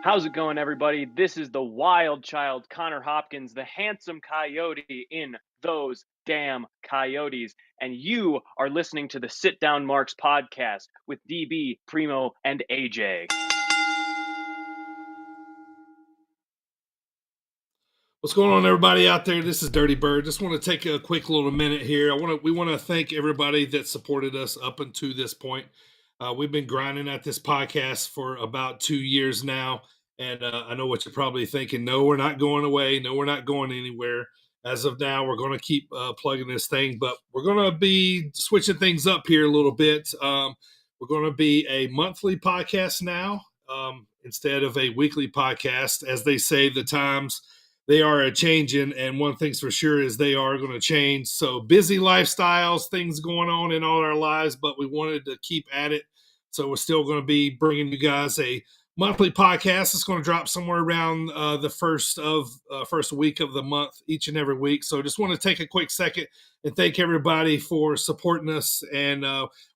How's it going, everybody? This is the wild child, Connor Hopkins, the handsome coyote in Those Damn Coyotes. And you are listening to the Sit Down Marks podcast with DB, Primo, and AJ. What's going on, everybody out there? This is Dirty Bird. Just want to take a quick little minute here. We want to thank everybody that supported us up until this point. We've been grinding at this podcast for about 2 years now, and I know what you're probably thinking. No, we're not going away. No, we're not going anywhere. As of now, we're going to keep plugging this thing, but we're going to be switching things up here a little bit. We're going to be a monthly podcast now instead of a weekly podcast. As they say, the times they are a changing, and one thing's for sure is they are going to change. So busy lifestyles, things going on in all our lives, but we wanted to keep at it. So we're still going to be bringing you guys a monthly podcast. It's going to drop somewhere around the first week of the month, each and every week. So just want to take a quick second and thank everybody for supporting us. And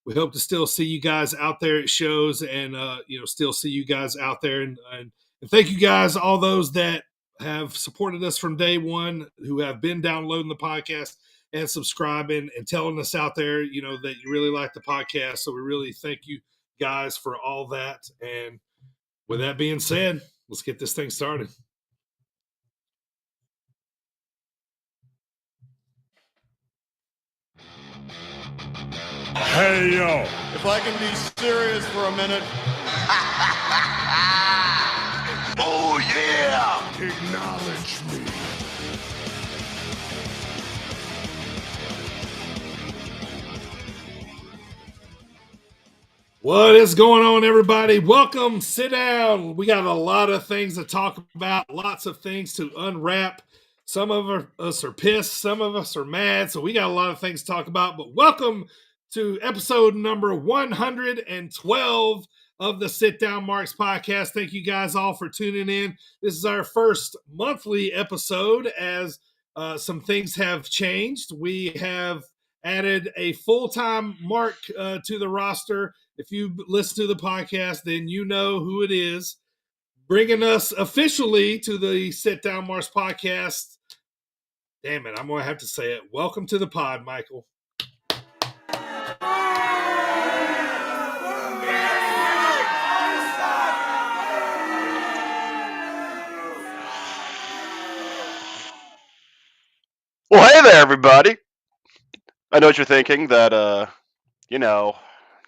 we hope to still see you guys out there at shows, and still see you guys out there. And thank you guys, all those that have supported us from day one, who have been downloading the podcast and subscribing and telling us out there, that you really like the podcast. So we really thank you guys for all that. And with that being said, let's get this thing started. Hey, yo. If I can be serious for a minute. Oh, yeah! Acknowledge me. What is going on, everybody? Welcome. Sit down. We got a lot of things to talk about, lots of things to unwrap. Some of us are pissed, some of us are mad, so we got a lot of things to talk about. But welcome to episode number 112 of the Sit Down Marks podcast. Thank you guys all for tuning in. This is our first monthly episode, as some things have changed. We have added a full-time Mark to the roster. If you listen to the podcast, then you know who it is. Bringing us officially to the Sit Down Marks podcast. Damn it, I'm going to have to say it. Welcome to the pod, Michael. Well, hey there, everybody. I know what you're thinking, that,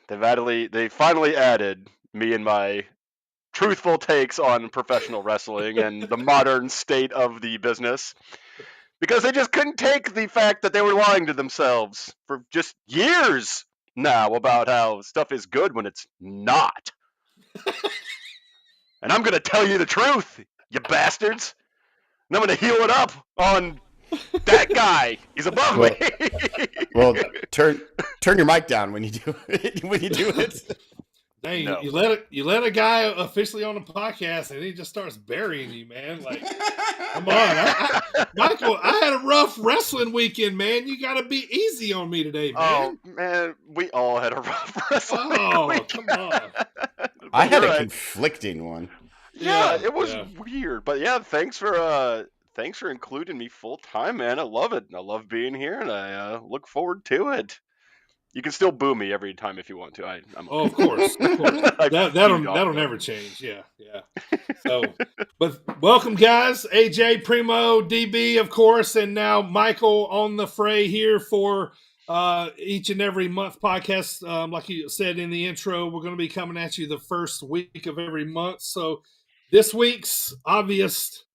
they finally added me and my truthful takes on professional wrestling and the modern state of the business, because they just couldn't take the fact that they were lying to themselves for just years now about how stuff is good when it's not. And I'm going to tell you the truth, you bastards. And I'm going to heal it up on that guy. He's above me. Well, turn your mic down when you do it. Dang, No. you let a guy officially on the podcast, and he just starts burying you, man. Like, come on, Michael. I had a rough wrestling weekend, man. You got to be easy on me today, man. Oh man, we all had a rough wrestling weekend. Come on. I had a conflicting one. Yeah, it was weird, but yeah, thanks for including me full time, man. I love it. I love being here, and I look forward to it. You can still boo me every time if you want to. I'm okay. Oh, of course. That'll never change. Yeah. So, but welcome, guys. AJ, Primo, DB, of course, and now Michael on the fray here for each and every month podcast. Like you said in the intro, we're going to be coming at you the first week of every month. So, this week's obvious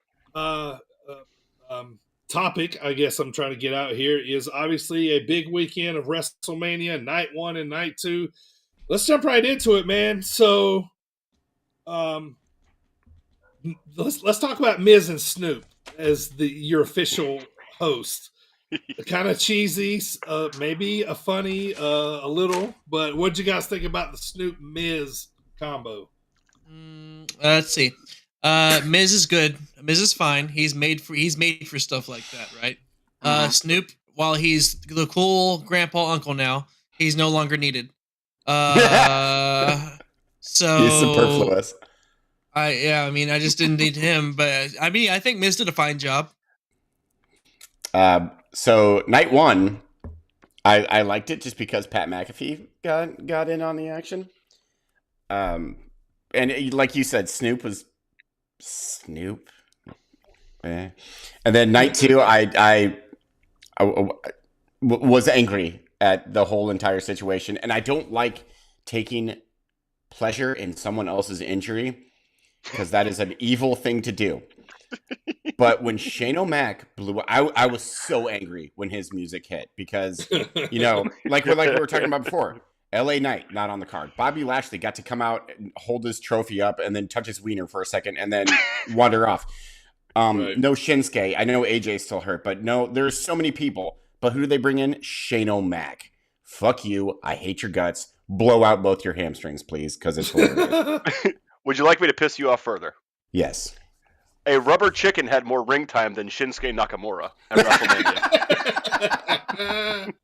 topic, I guess I'm trying to get out here, is obviously a big weekend of WrestleMania, night 1 and night 2. Let's jump right into it, man. So, let's talk about Miz and Snoop as your official host. Kind of cheesy, maybe a funny, a little. But what'd you guys think about the Snoop Miz combo? Let's see. Miz is good. Miz is fine. He's made for stuff like that, right? Snoop, while he's the cool grandpa uncle now, he's no longer needed. So he's superfluous. I mean, I just didn't need him, but I mean, I think Miz did a fine job. So night one, I liked it just because Pat McAfee got in on the action. And like you said, Snoop was Snoop. And then night two, I was angry at the whole entire situation, and I don't like taking pleasure in someone else's injury because that is an evil thing to do. But when Shane O'Mac blew, I was so angry when his music hit because, you know, like we were talking about before, LA Knight not on the card. Bobby Lashley got to come out and hold his trophy up and then touch his wiener for a second and then wander off. Right. No Shinsuke. I know AJ's still hurt, but no, there's so many people. But who do they bring in? Shane O'Mac. Fuck you. I hate your guts. Blow out both your hamstrings, please, because it's hilarious. Would you like me to piss you off further? Yes. A rubber chicken had more ring time than Shinsuke Nakamura at WrestleMania.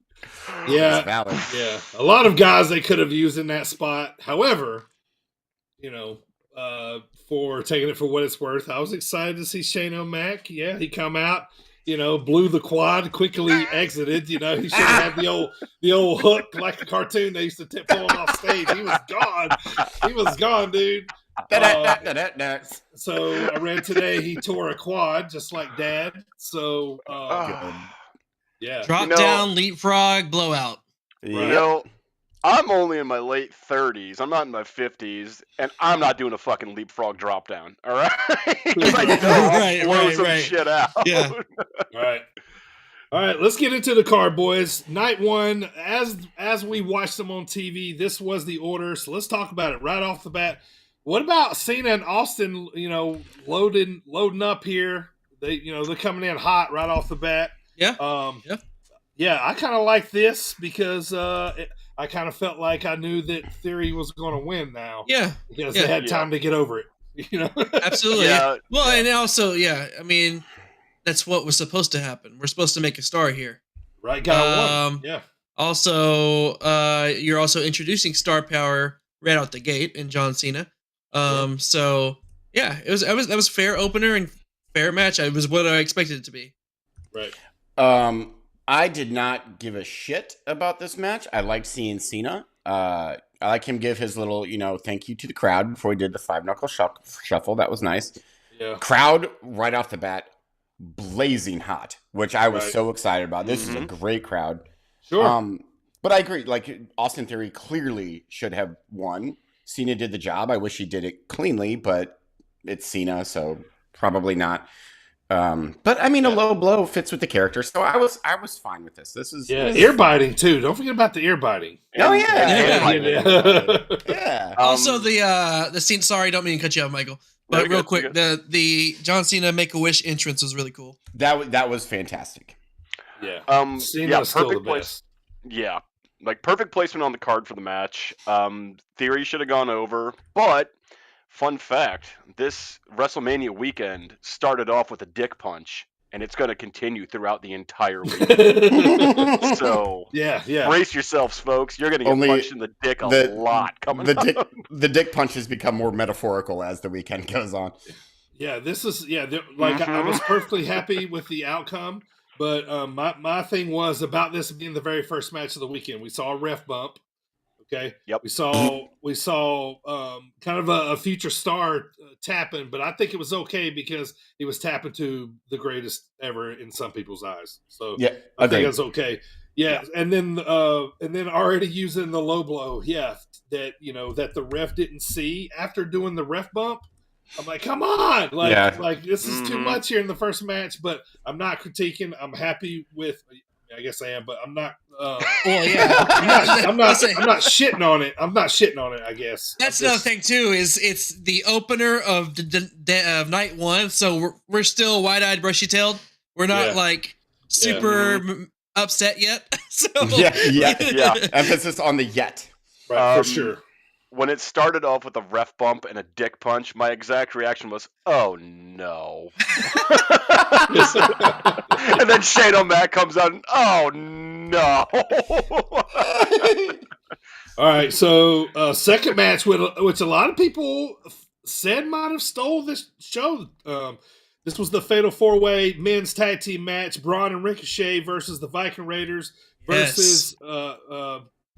Yeah, That's valid. yeah. A lot of guys they could have used in that spot. However, you know, for taking it for what it's worth, I was excited to see Shane O'Mac. Yeah, he come out, you know, blew the quad, quickly exited. You know, he should have had the old hook like the cartoon they used to pull him off stage. He was gone. He was gone, dude. So I read today he tore a quad just like Dad. So yeah, Drop down, leapfrog, blowout. You know, I'm only in my late 30s. I'm not in my 50s, and I'm not doing a fucking leapfrog drop down. All right, Right, blow right, some right. shit out. Yeah. All right, let's get into the card, boys. Night one, as we watched them on TV, this was the order. So let's talk about it right off the bat. What about Cena and Austin? You know, loading up here. They're coming in hot right off the bat. Yeah. Yeah. I kind of like this because I kind of felt like I knew that Theory was going to win now. Yeah. Because they had time to get over it. You know. Absolutely. Yeah. Well, and also, yeah. I mean, that's what was supposed to happen. We're supposed to make a star here. Right. Got one. Yeah. Also, you're also introducing star power right out the gate in John Cena. So yeah, that was fair opener and fair match. It was what I expected it to be. Right. I did not give a shit about this match. I liked seeing Cena. I like him give his little, thank you to the crowd before he did the 5-knuckle shuffle. That was nice. Yeah. Crowd right off the bat, blazing hot, which I was so excited about. This is a great crowd. Sure. But I agree. Like Austin Theory clearly should have won. Cena did the job. I wish he did it cleanly, but it's Cena, so probably not. But I mean, a low blow fits with the character, so I was fine with this. This is ear biting too. Don't forget about the ear biting. Oh yeah. Also, the scene. Sorry, don't mean to cut you off, Michael. But real quick, the John Cena Make-A-Wish entrance was really cool. That was fantastic. Yeah. Cena's still the best. Yeah. Like perfect placement on the card for the match. Theory should have gone over, but fun fact, this WrestleMania weekend started off with a dick punch, and it's going to continue throughout the entire weekend. So yeah, brace yourselves, folks. You're going to get punched in the dick a lot coming up. The dick punches become more metaphorical as the weekend goes on. Yeah, this is I was perfectly happy with the outcome, but my thing was about this being the very first match of the weekend. We saw a ref bump. Okay. Yep. We saw kind of a future star tapping, but I think it was okay because he was tapping to the greatest ever in some people's eyes. So yeah, I think it's okay. Yeah. And then already using the low blow. Yeah. That, that the ref didn't see after doing the ref bump. I'm like, come on. Like this is too much here in the first match, but I'm not critiquing. I'm happy with, I guess I am, but I'm not. I'm not shitting on it. I'm not shitting on it. I guess that's another thing too. Is it's the opener of of night one, so we're still wide-eyed, bushy-tailed. We're not super upset yet. So yeah. Emphasis on the yet. Right, for sure. When it started off with a ref bump and a dick punch, my exact reaction was, "Oh no!" And then Shane O'Mac comes out, and, "Oh no!" All right, so second match, which a lot of people said might have stole this show. This was the Fatal 4-Way men's tag team match: Braun and Ricochet versus the Viking Raiders versus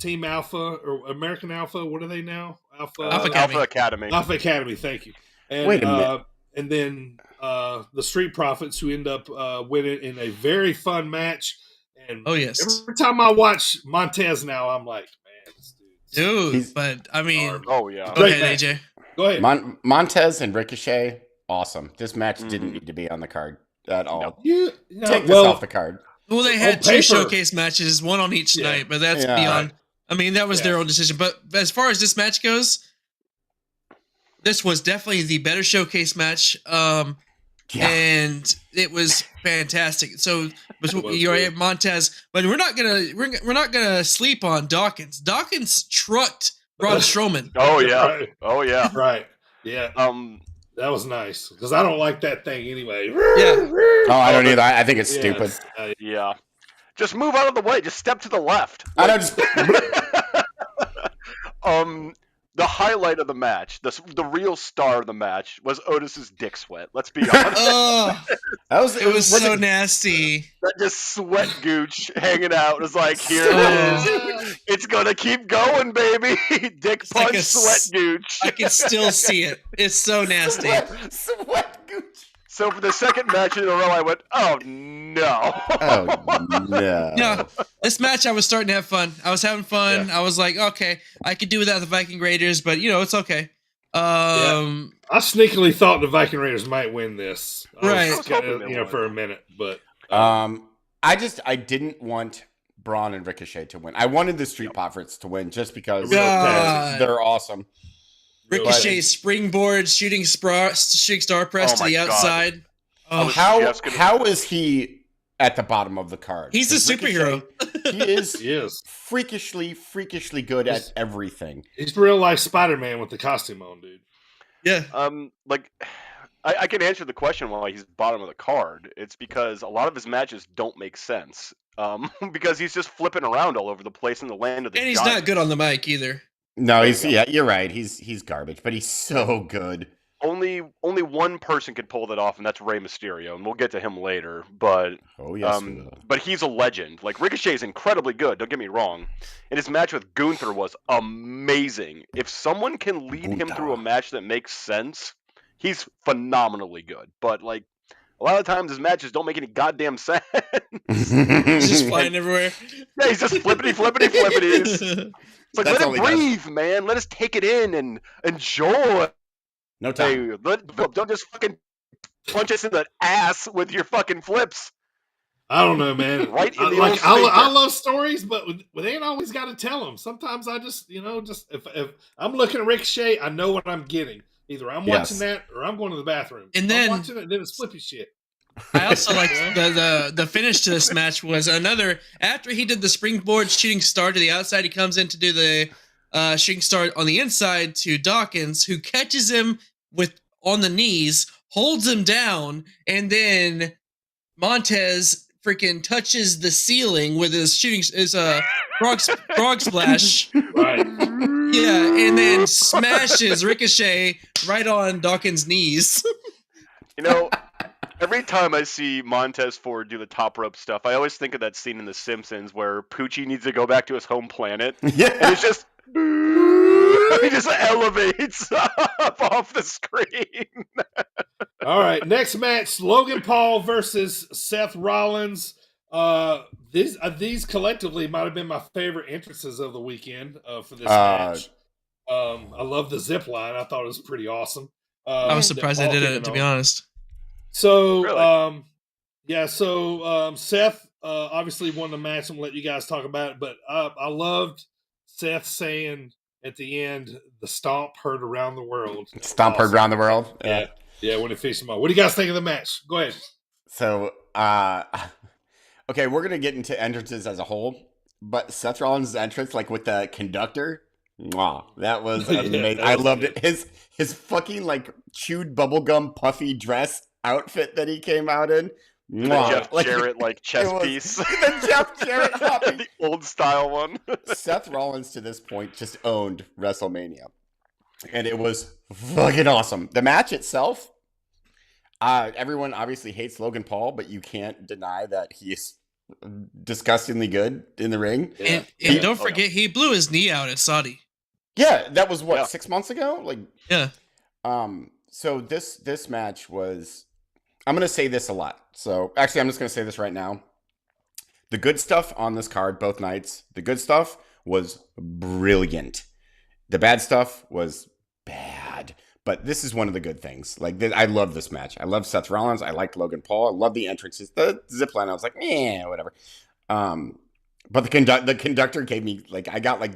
Team Alpha or American Alpha. What are they now? Alpha Academy. Alpha Academy. Thank you. And, Wait a minute. And then the Street Profits, who end up winning in a very fun match. And every time I watch Montez now, I'm like, man, this dude. But I mean, oh yeah. Go ahead, AJ. Go ahead. Montez and Ricochet, awesome. This match didn't need to be on the card at all. Take this off the card. Well, they had two showcase matches, one on each night, but that's beyond. I mean, that was their own decision. But as far as this match goes, this was definitely the better showcase match, and it was fantastic. So you're Montez, but we're not gonna sleep on Dawkins. Dawkins trucked Braun Strowman. Oh yeah, Right. oh yeah, Right. Yeah. That was nice because I don't like that thing anyway. Yeah. Oh, I don't either. I think it's stupid. yeah. Just move out of the way. Just step to the left. I don't just. The highlight of the match, the real star of the match, was Otis's dick sweat. Let's be honest. It was so nasty. That just sweat gooch hanging out. It was like, here it is. It's gonna keep going, baby. Dick It's punch, like sweat gooch. I can still see it. It's so nasty. Sweat gooch. So for the second match in a row, I went, oh no. Oh no. No, this match I was starting to have fun. I was having fun. I was like, okay, I could do without the Viking Raiders, but it's okay. I sneakily thought the Viking Raiders might win this. Right. I was kinda, for a minute, but I didn't want Braun and Ricochet to win. I wanted the Street Profits to win just because they're awesome. Ricochet springboard shooting star press to the outside. Oh, how is he at the bottom of the card? He's a superhero. He is freakishly good at everything. He's real life Spider-Man with the costume on, dude. Yeah. I can answer the question why he's bottom of the card. It's because a lot of his matches don't make sense. Because he's just flipping around all over the place in the land of the And he's giants. not good on the mic either. No, you're right. He's garbage, but he's so good. Only one person could pull that off, and that's Rey Mysterio, and we'll get to him later. But but he's a legend. Like Ricochet is incredibly good. Don't get me wrong. And his match with Gunther was amazing. If someone can lead him through a match that makes sense, he's phenomenally good. But like a lot of times, his matches don't make any goddamn sense. He's just flying everywhere. Yeah, he's just flippity. It's like, let it breathe, man. Let us take it in and enjoy. No time. Hey, don't just fucking punch us in the ass with your fucking flips. I don't know, man. Right in the I love stories, but they ain't always got to tell them. Sometimes I just, if I'm looking at Ricochet, I know what I'm getting. Either I'm watching that or I'm going to the bathroom. And then I'm watching it, then it's flippy shit. I also like the finish to this match was another after he did the springboard shooting star to the outside, he comes in to do the shooting star on the inside to Dawkins, who catches him on the knees, holds him down, and then Montez freaking touches the ceiling with his frog splash. Right. Yeah, and then smashes Ricochet right on Dawkins' knees. Every time I see Montez Ford do the top rope stuff, I always think of that scene in The Simpsons where Poochie needs to go back to his home planet. Yeah. And it's just... he just elevates up off the screen. All right, next match, Logan Paul versus Seth Rollins. These collectively might have been my favorite entrances of the weekend for this match. I love the zip line. I thought it was pretty awesome. I was surprised they did it, to be honest. So, Really? Seth obviously won the match. I'm going to let you guys talk about it, but I loved Seth saying at the end, the stomp heard around the world. Stomp heard around the world? Yeah, when he faced him out. What do you guys think of the match? Go ahead. So, okay, we're going to get into entrances as a whole, but Seth Rollins' entrance, like with the conductor, that was amazing. I loved it. His fucking like chewed bubblegum puffy dress outfit that he came out in. The Jeff Jarrett chess piece. The Jeff Jarrett the old style one. Seth Rollins to this point just owned WrestleMania. and it was fucking awesome. The match itself, everyone obviously hates Logan Paul, but you can't deny that he's disgustingly good in the ring. Yeah. And don't forget, he blew his knee out at Saudi. Yeah, that was what, Yeah. 6 months ago? Like, Yeah. So this match was, I'm gonna say this a lot. So actually, I'm just gonna say this right now. The good stuff on this card, both nights, the good stuff was brilliant. The bad stuff was bad. But this is one of the good things. Like, I love this match. I love Seth Rollins. I liked Logan Paul. I love the entrances. The zip line, I was like, whatever. But the conductor gave me, like, I got, like,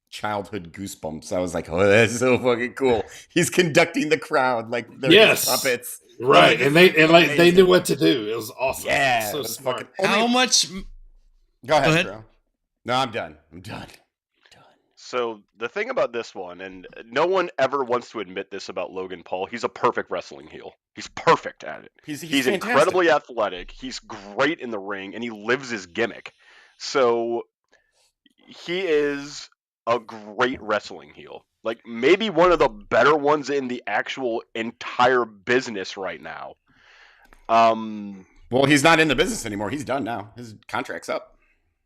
childhood goosebumps. I was like, oh, that's so fucking cool. He's conducting the crowd like they're his puppets. Right. Like, they knew what to do. It was awesome. Yeah. So it was smart. How much? Go ahead, Go bro. No, I'm done. So the thing about this one, and no one ever wants to admit this about Logan Paul, he's a perfect wrestling heel. He's perfect at it. He's incredibly athletic. He's great in the ring, and he lives his gimmick. So he is a great wrestling heel. Like, maybe one of the better ones in the actual entire business right now. Well, he's not in the business anymore. He's done now. His contract's up.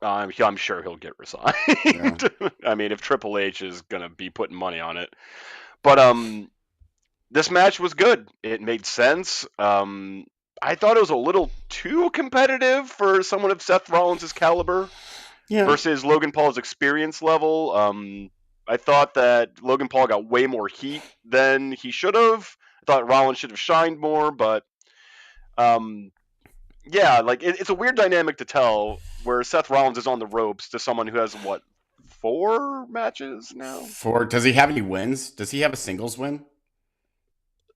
I'm sure he'll get resigned. Yeah. I mean, if Triple H is gonna be putting money on it, but this match was good. It made sense. I thought it was a little too competitive for someone of Seth Rollins' caliber versus Logan Paul's experience level. I thought that Logan Paul got way more heat than he should have. I thought Rollins should have shined more, but yeah, like it's a weird dynamic to tell where Seth Rollins is on the ropes to someone who has what, 4 matches now? 4. Does he have any wins? Does he have a singles win?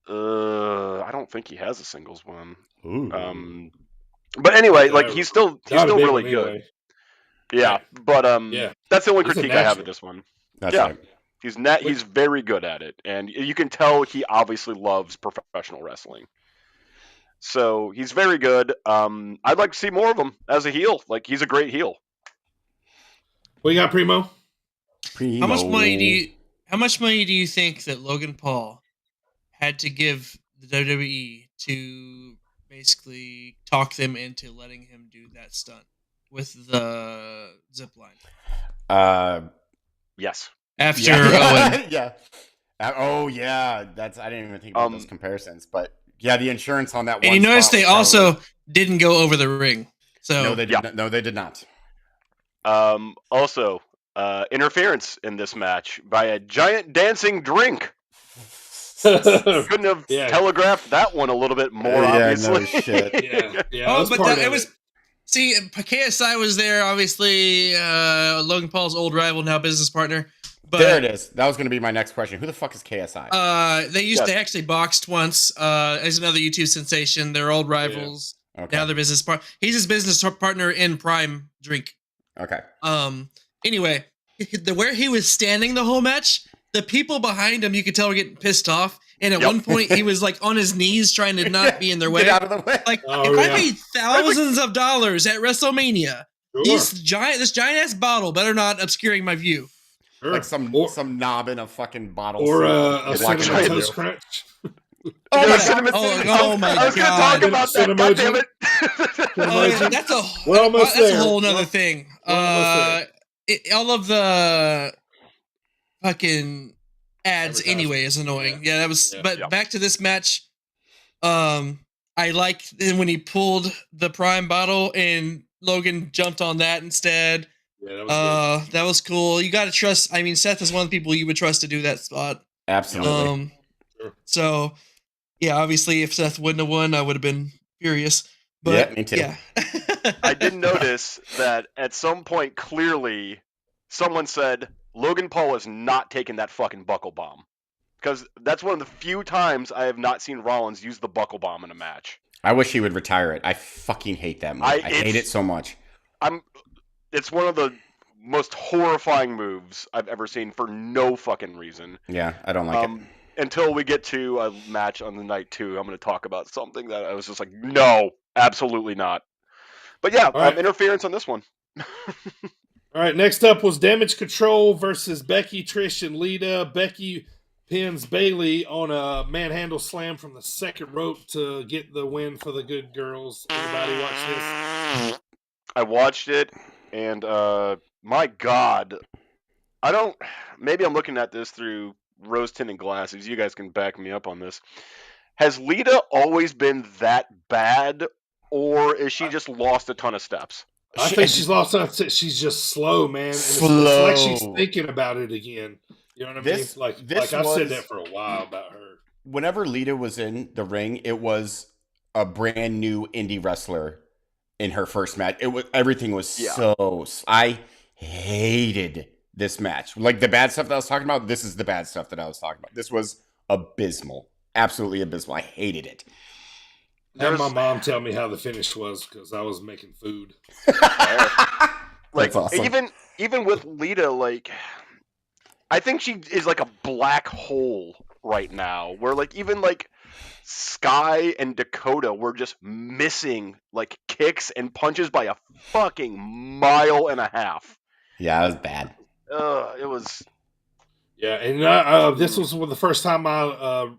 I don't think he has a singles win. Ooh. But anyway, like he's still really good. Anyway. Yeah, but that's the only He's a critique I have natural. of this one. That's Yeah. right. He's very good at it, and you can tell he obviously loves professional wrestling. So he's very good. I'd like to see more of him as a heel. Like, he's a great heel. What you got, Primo? How much money do you think that Logan Paul had to give the WWE to basically talk them into letting him do that stunt with the zip line? Yes. After Owen. Yeah. Oh yeah. I didn't even think about those comparisons, but yeah, the insurance on that one. And you notice spot they was also didn't go over the ring. So no, they did not. No, they did not. Also, interference in this match by a giant dancing drink. Couldn't have telegraphed that one a little bit more, obviously. No shit. Yeah. but it was. See, KSI was there, obviously. Logan Paul's old rival, now business partner. But, there it is. That was going to be my next question. Who the fuck is KSI? They actually boxed once. As another YouTube sensation. They're old rivals. Yeah. Okay. Now they're business partner. He's his business partner in Prime Drink. Okay. Anyway, where he was standing the whole match, the people behind him, you could tell were getting pissed off. And at one point, he was like on his knees trying to not be in their way. Get out of the way. Like, if I paid thousands of dollars at WrestleMania, this giant ass bottle better not obscuring my view. Sure. Like some knob in a fucking bottle. Or a cinnamon toast crunch. Oh my I was going to talk about that. God damn it. That's a whole nother thing. All of the fucking ads anyway is annoying. Yeah, that was. But back to this match. I liked when he pulled the Prime bottle and Logan jumped on that instead. Yeah, that was cool. You got to trust. I mean, Seth is one of the people you would trust to do that spot. Absolutely. So, yeah, obviously, if Seth wouldn't have won, I would have been furious. But, yeah, me too. Yeah. I did notice that at some point, clearly, someone said Logan Paul is not taking that fucking buckle bomb. Because that's one of the few times I have not seen Rollins use the buckle bomb in a match. I wish he would retire it. I fucking hate that move. I hate it so much. It's one of the most horrifying moves I've ever seen for no fucking reason. Yeah, I don't like it. Until we get to a match on the night 2, I'm going to talk about something that I was just like, no, absolutely not. But yeah, interference on this one. All right, next up was Damage Control versus Becky, Trish, and Lita. Becky pins Bailey on a manhandle slam from the second rope to get the win for the good girls. Anybody watch this? I watched it, and my God, maybe I'm looking at this through rose-tinted glasses. You guys can back me up on this. Has Lita always been that bad, or is she just lost a ton of steps? I think she's lost. She's just slow, man. And it's like she's thinking about it again. You know what I mean? Like I've said that for a while about her. Whenever Lita was in the ring, it was a brand new indie wrestler in her first match. Everything was so. I hated this match. Like the bad stuff that I was talking about. This is the bad stuff that I was talking about. This was abysmal. Absolutely abysmal. I hated it. Had my mom tell me how the finish was because I was making food. Like awesome. even with Lita, like I think she is like a black hole right now. Where like even like Sky and Dakota were just missing like kicks and punches by a fucking mile and a half. Yeah, it was bad. It was. Yeah, and this was the first time now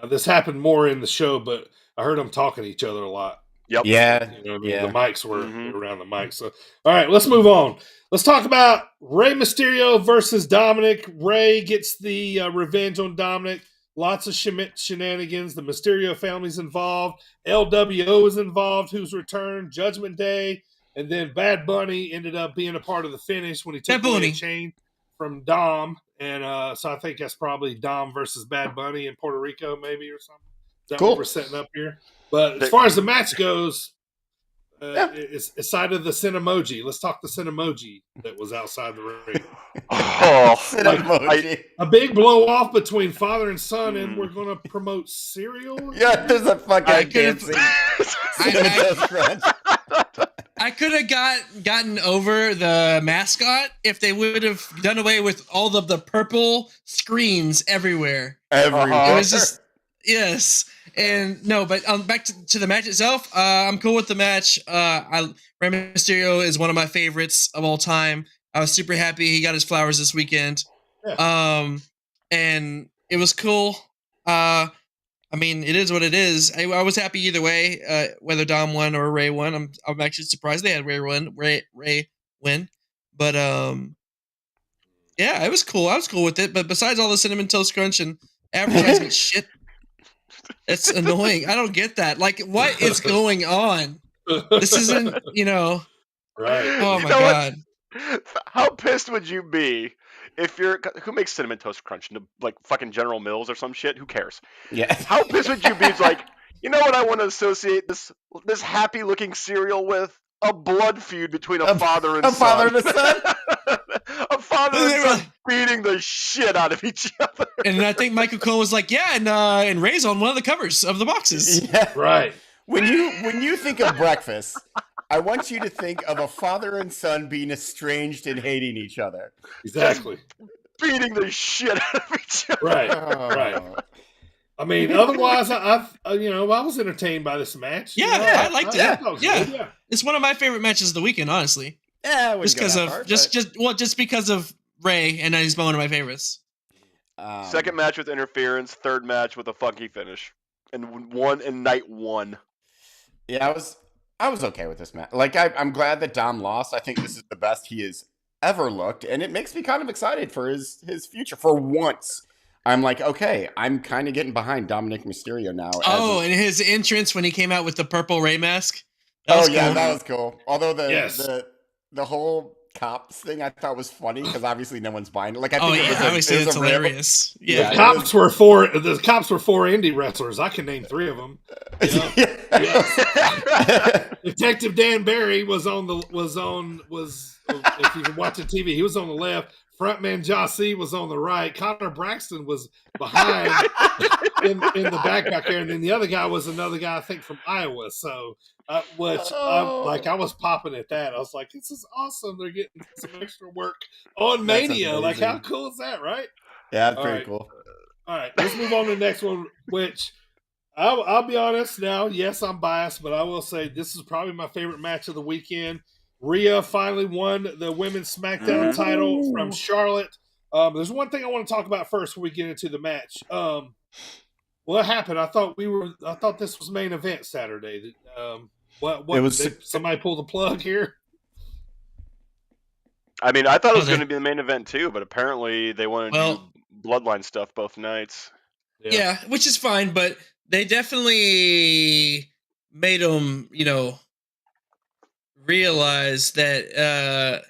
this happened more in the show, but I heard them talking to each other a lot. Yep. Yeah. You know what I mean? The mics were around the mics. So, all right, let's move on. Let's talk about Rey Mysterio versus Dominic. Rey gets the revenge on Dominic. Lots of shenanigans. The Mysterio family's involved. LWO is involved, who's returned. Judgment Day. And then Bad Bunny ended up being a part of the finish when he took away a chain from Dom. And so I think that's probably Dom versus Bad Bunny in Puerto Rico, maybe, or something. Is that what we're setting up here? But as far as the match goes, it's side of the Cinemoji. Let's talk the Cinemoji that was outside the ring. A big blow off between father and son, and we're going to promote cereal. Yeah, there's a fucking dancing. I could have gotten over the mascot if they would have done away with all of the purple screens everywhere. It was just and no, but back to the match itself. I'm cool with the match. Rey Mysterio is one of my favorites of all time. I was super happy he got his flowers this weekend. Yeah. And it was cool. I mean, it is what it is. I was happy either way, whether Dom won or Ray won. I'm actually surprised they had Ray win. But yeah, it was cool. I was cool with it. But besides all the Cinnamon Toast Crunch and advertisement shit, it's annoying. I don't get that. Like, what is going on? This isn't, right. Oh my God. How pissed would you be if who makes Cinnamon Toast Crunch? Like fucking General Mills or some shit? Who cares? Yeah. How pissed would you be? It's like, you know what I want to associate this happy looking cereal with? A blood feud between a father and son. Father and a son? A father and son beating the shit out of each other. And I think Michael Cole was like, yeah, and Ray's on one of the covers of the boxes. Yeah. Right. When you think of breakfast, I want you to think of a father and son being estranged and hating each other. Exactly. Beating the shit out of each other. Right. Right. I mean, otherwise, I was entertained by this match. Yeah, I liked it. Yeah, it's one of my favorite matches of the weekend, honestly. Yeah, just because of Ray, and he's one of my favorites. Second match with interference, third match with a funky finish, and night one. Yeah, I was okay with this match. Like, I'm glad that Dom lost. I think this is the best he has ever looked, and it makes me kind of excited for his future. For once, I'm like, okay, I'm kind of getting behind Dominic Mysterio now. And his entrance when he came out with the purple Ray mask. That was cool. Although the whole cops thing I thought was funny because obviously no one's buying it. Like, I think it's hilarious. Yeah, the cops were four indie wrestlers. I can name three of them. Detective Dan Barry was if you can watch the TV, he was on the left. Frontman Jossie was on the right. Connor Braxton was behind in the back there, and then the other guy was another guy I think from Iowa. So, I was popping at that. I was like, "This is awesome! They're getting some extra work on Mania. Like, how cool is that, right?" Yeah, that's pretty cool. All right, let's move on to the next one. Which I'll be honest now. Yes, I'm biased, but I will say this is probably my favorite match of the weekend. Rhea finally won the women's SmackDown title from Charlotte. There's one thing I want to talk about first before we get into the match. What happened? I thought this was main event Saturday. What It was- did somebody pull the plug here? I mean, I thought it was Oh, going to be the main event too, but apparently they want to do bloodline stuff both nights. Yeah, which is fine, but they definitely made them, realize that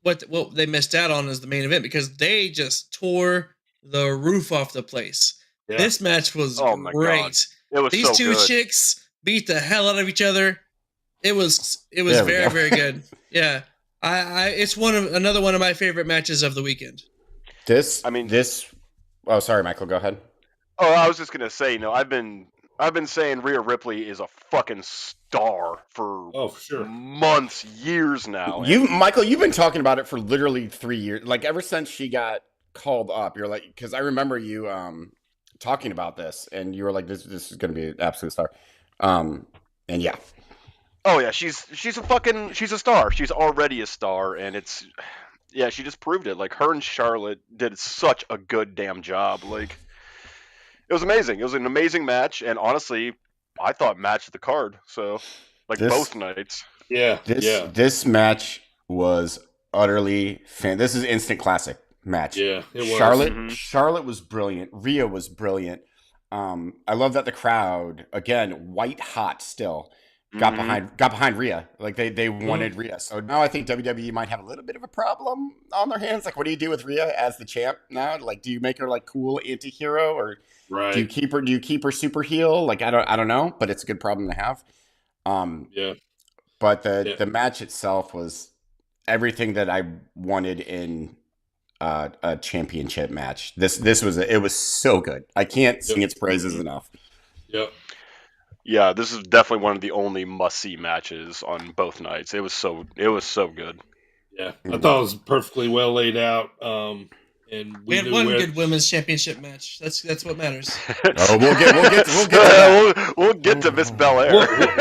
what they missed out on is the main event because they just tore the roof off the place. Yeah. This match was Oh my God. great. It was These so two good. chicks beat the hell out of each other. It was There we very, go. very good. Yeah. It's another one of my favorite matches of the weekend. Oh, sorry, Michael. Go ahead. Oh, I was just gonna say, I've been saying Rhea Ripley is a fucking star for for sure. months, years now. Michael, you've been talking about it for literally 3 years. Like ever since she got called up, you're like, because I remember you talking about this, and you were like, "This is going to be an absolute star." And yeah. Oh yeah, she's a star. She's already a star, and she just proved it. Like her and Charlotte did such a good damn job. Like it was amazing. It was an amazing match, and honestly, I thought match of the card. So both nights. Yeah. This match was utterly This is instant classic match. Yeah, it was. Charlotte was brilliant. Rhea was brilliant. I love that the crowd, again, white hot still, got behind Rhea. Like they wanted Rhea. So now I think WWE might have a little bit of a problem on their hands. Like, what do you do with Rhea as the champ now? Like, do you make her like cool anti-hero, or do you keep her super heel? Like, I don't know, but it's a good problem to have. But the match itself was everything that I wanted in a championship match. It was so good. I can't sing its praises enough. Yep. Yeah, this is definitely one of the only must-see matches on both nights. It was so good. Yeah, I thought it was perfectly well laid out. And we had one good women's championship match. That's what matters. Oh, we'll get to that. We'll get to Miss Belair.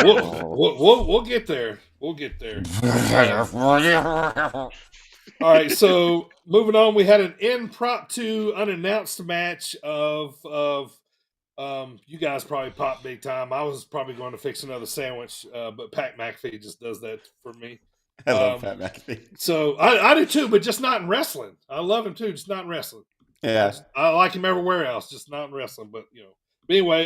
We'll get there. We'll get there. All right, so moving on, we had an impromptu, unannounced match of you guys probably popped big time. I was probably going to fix another sandwich, but Pat McAfee just does that for me. I love Pat McAfee. So I do too, but just not in wrestling. I love him too, just not in wrestling. Yeah, I like him everywhere else, just not in wrestling. But But anyway,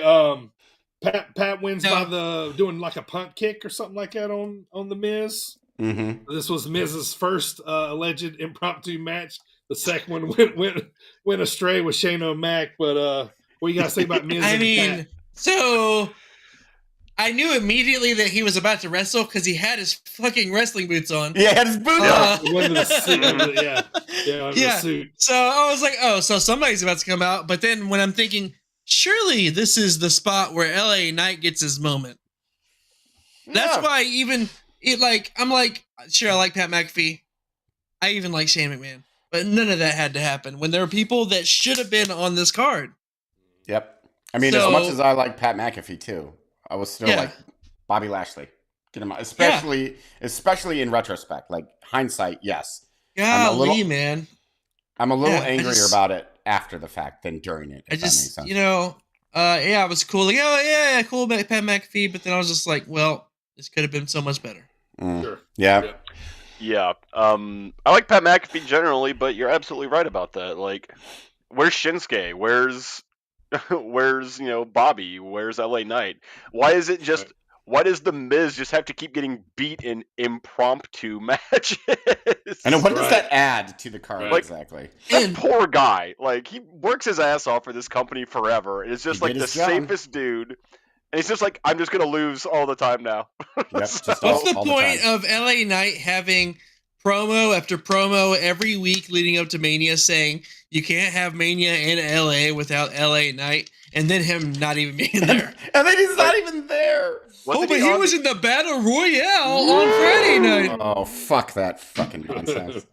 Pat wins by doing like a punt kick or something like that on the Miz. Mm-hmm. This was Miz's first alleged impromptu match. The second one went astray with Shane O'Mac. But what you got to say about Miz? So I knew immediately that he was about to wrestle because he had his fucking wrestling boots on. Yeah, he had his boots on. The suit. So I was like, oh, so somebody's about to come out. But then when I'm thinking, surely this is the spot where LA Knight gets his moment. That's why I'm like, sure, I like Pat McAfee. I even like Shane McMahon. But none of that had to happen when there were people that should have been on this card. Yep. I mean, as much as I like Pat McAfee too, I was still like Bobby Lashley. Get him out. Especially in retrospect. Like hindsight, yes. Golly, man. I'm a little angrier about it after the fact than during it. If that makes sense. I was cool. Like, cool Pat McAfee. But then I was just like, well, this could have been so much better. Sure. Yeah. Yeah. I like Pat McAfee generally, but you're absolutely right about that. Like, where's Shinsuke? Where's Bobby? Where's LA Knight? Why is it just? Why does the Miz just have to keep getting beat in impromptu matches? And what does that add to the card exactly? That poor guy. Like, he works his ass off for this company forever. It's just like the safest dude. And he's just like, I'm just going to lose all the time now. What's the point of LA Knight having promo after promo every week leading up to Mania saying you can't have Mania in LA without LA Knight, and then him not even being there? And then he's not even there. But he was in the Battle Royale on Friday night. Oh, fuck that fucking nonsense.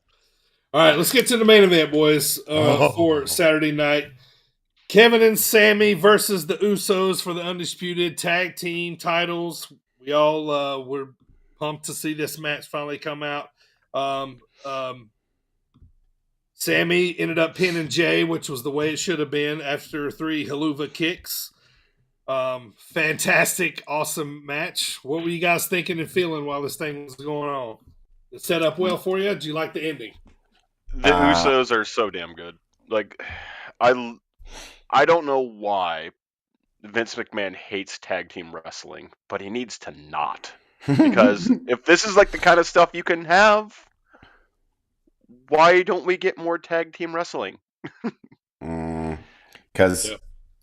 All right, let's get to the main event, boys, for Saturday night. Kevin and Sammy versus the Usos for the undisputed tag team titles. We all were pumped to see this match finally come out. Sammy ended up pinning Jay, which was the way it should have been after 3 haluva kicks. Fantastic, awesome match. What were you guys thinking and feeling while this thing was going on? It set up well for you? Do you like the ending? The Usos are so damn good. Like, I don't know why Vince McMahon hates tag team wrestling, but he needs to not. Because if this is like the kind of stuff you can have, why don't we get more tag team wrestling? Because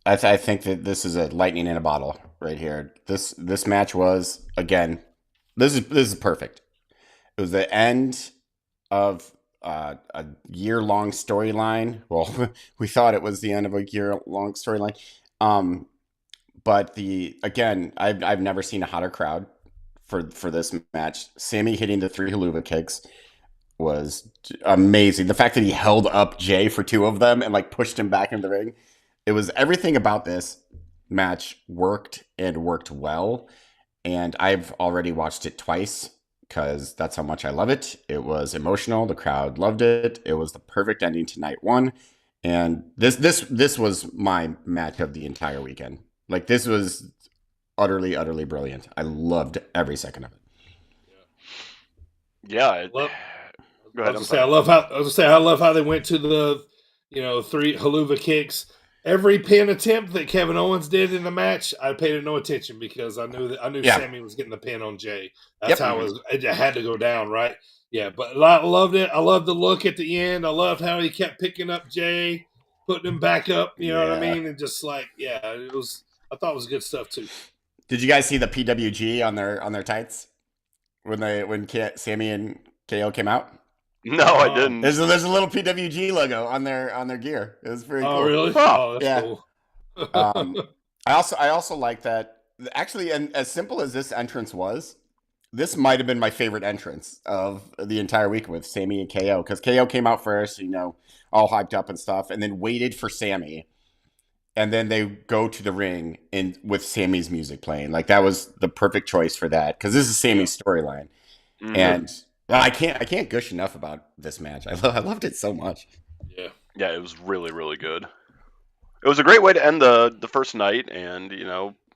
I think that this is a lightning in a bottle right here. This match was, again, this is perfect. It was the end of a year-long storyline. Well, we thought it was the end of a year-long storyline. But I've never seen a hotter crowd for this match. Sammy hitting the 3 haluva kicks was amazing. The fact that he held up Jay for 2 of them and like pushed him back into the ring. It was everything about this match worked and worked well. And I've already watched it twice because that's how much I love it. It was emotional. The crowd loved it. It was the perfect ending to night 1. And this was my match of the entire weekend. Like, this was utterly, utterly brilliant. I loved every second of it. Yeah. Go ahead. I love how they went to the 3 haluva kicks. Every pin attempt that Kevin Owens did in the match, I paid it no attention because I knew Sammy was getting the pin on Jay. That's how it had to go down, right? Yeah, but I loved it. I loved the look at the end. I loved how he kept picking up Jay, putting him back up. You know what I mean? And just like, it was. I thought it was good stuff too. Did you guys see the PWG on their tights when Sammy and KO came out? No, I didn't. There's a little PWG logo on their gear. It was very cool. Oh, really? Oh, that's cool. I also like that. Actually, and as simple as this entrance was, this might have been my favorite entrance of the entire week with Sammy and KO, because KO came out first, all hyped up and stuff, and then waited for Sammy. And then they go to the ring with Sammy's music playing. Like, that was the perfect choice for that, because this is Sammy's storyline. Mm-hmm. And I can't gush enough about this match. I loved it so much. Yeah, it was really, really good. It was a great way to end the first night, and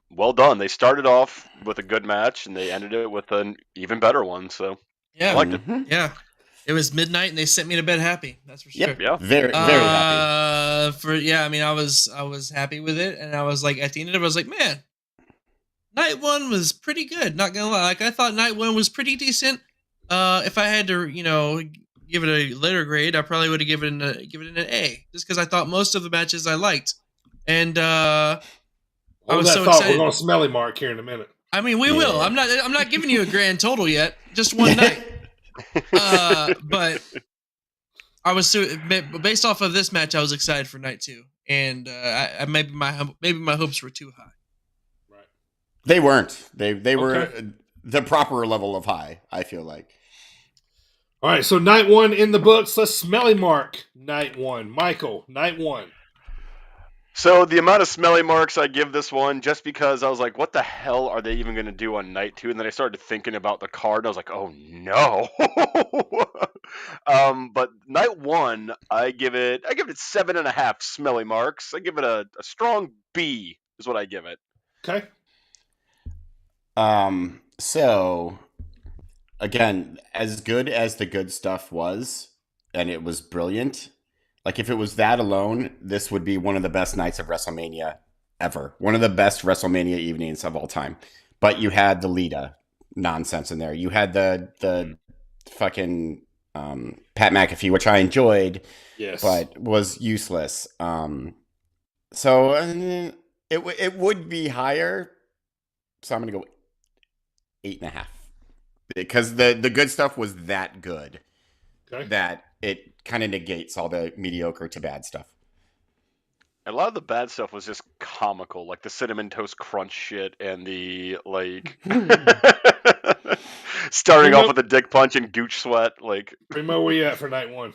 well done. They started off with a good match, and they ended it with an even better one. So I liked it. Yeah. It was midnight, and they sent me to bed happy. That's for sure. Yep, yeah, very happy. I was happy with it, and I was like, at the end of it, I was like, man, night 1 was pretty good. Not gonna lie, like, I thought night 1 was pretty decent. If I had to, give it a letter grade, I probably would have given it an A, just because I thought most of the matches I liked, and I was so excited. We're gonna smelly mark here in a minute. I mean, we will. I'm not giving you a grand total yet. Just one night. But I was based off of this match, I was excited for night 2, and maybe my hopes were too high. Right. They weren't. They were the proper level of high, I feel like. All right, so night 1 in the books. Let's smelly mark night 1. Michael, night 1. So the amount of smelly marks I give this one, just because I was like, what the hell are they even going to do on night 2? And then I started thinking about the card, and I was like, oh no. But night 1, I give it 7.5 smelly marks. I give it a strong B is what I give it. Okay. So again, as good as the good stuff was, and it was brilliant. Like, if it was that alone, this would be one of the best nights of WrestleMania ever. One of the best WrestleMania evenings of all time. But you had the Lita nonsense in there. You had the fucking Pat McAfee, which I enjoyed, but was useless. So it would be higher. So I'm going to go 8.5. Because the good stuff was that good that it kind of negates all the mediocre to bad stuff. And a lot of the bad stuff was just comical, like the Cinnamon Toast Crunch shit and the, like, starting off with a dick punch and gooch sweat. Like, Primo, where you at for night 1?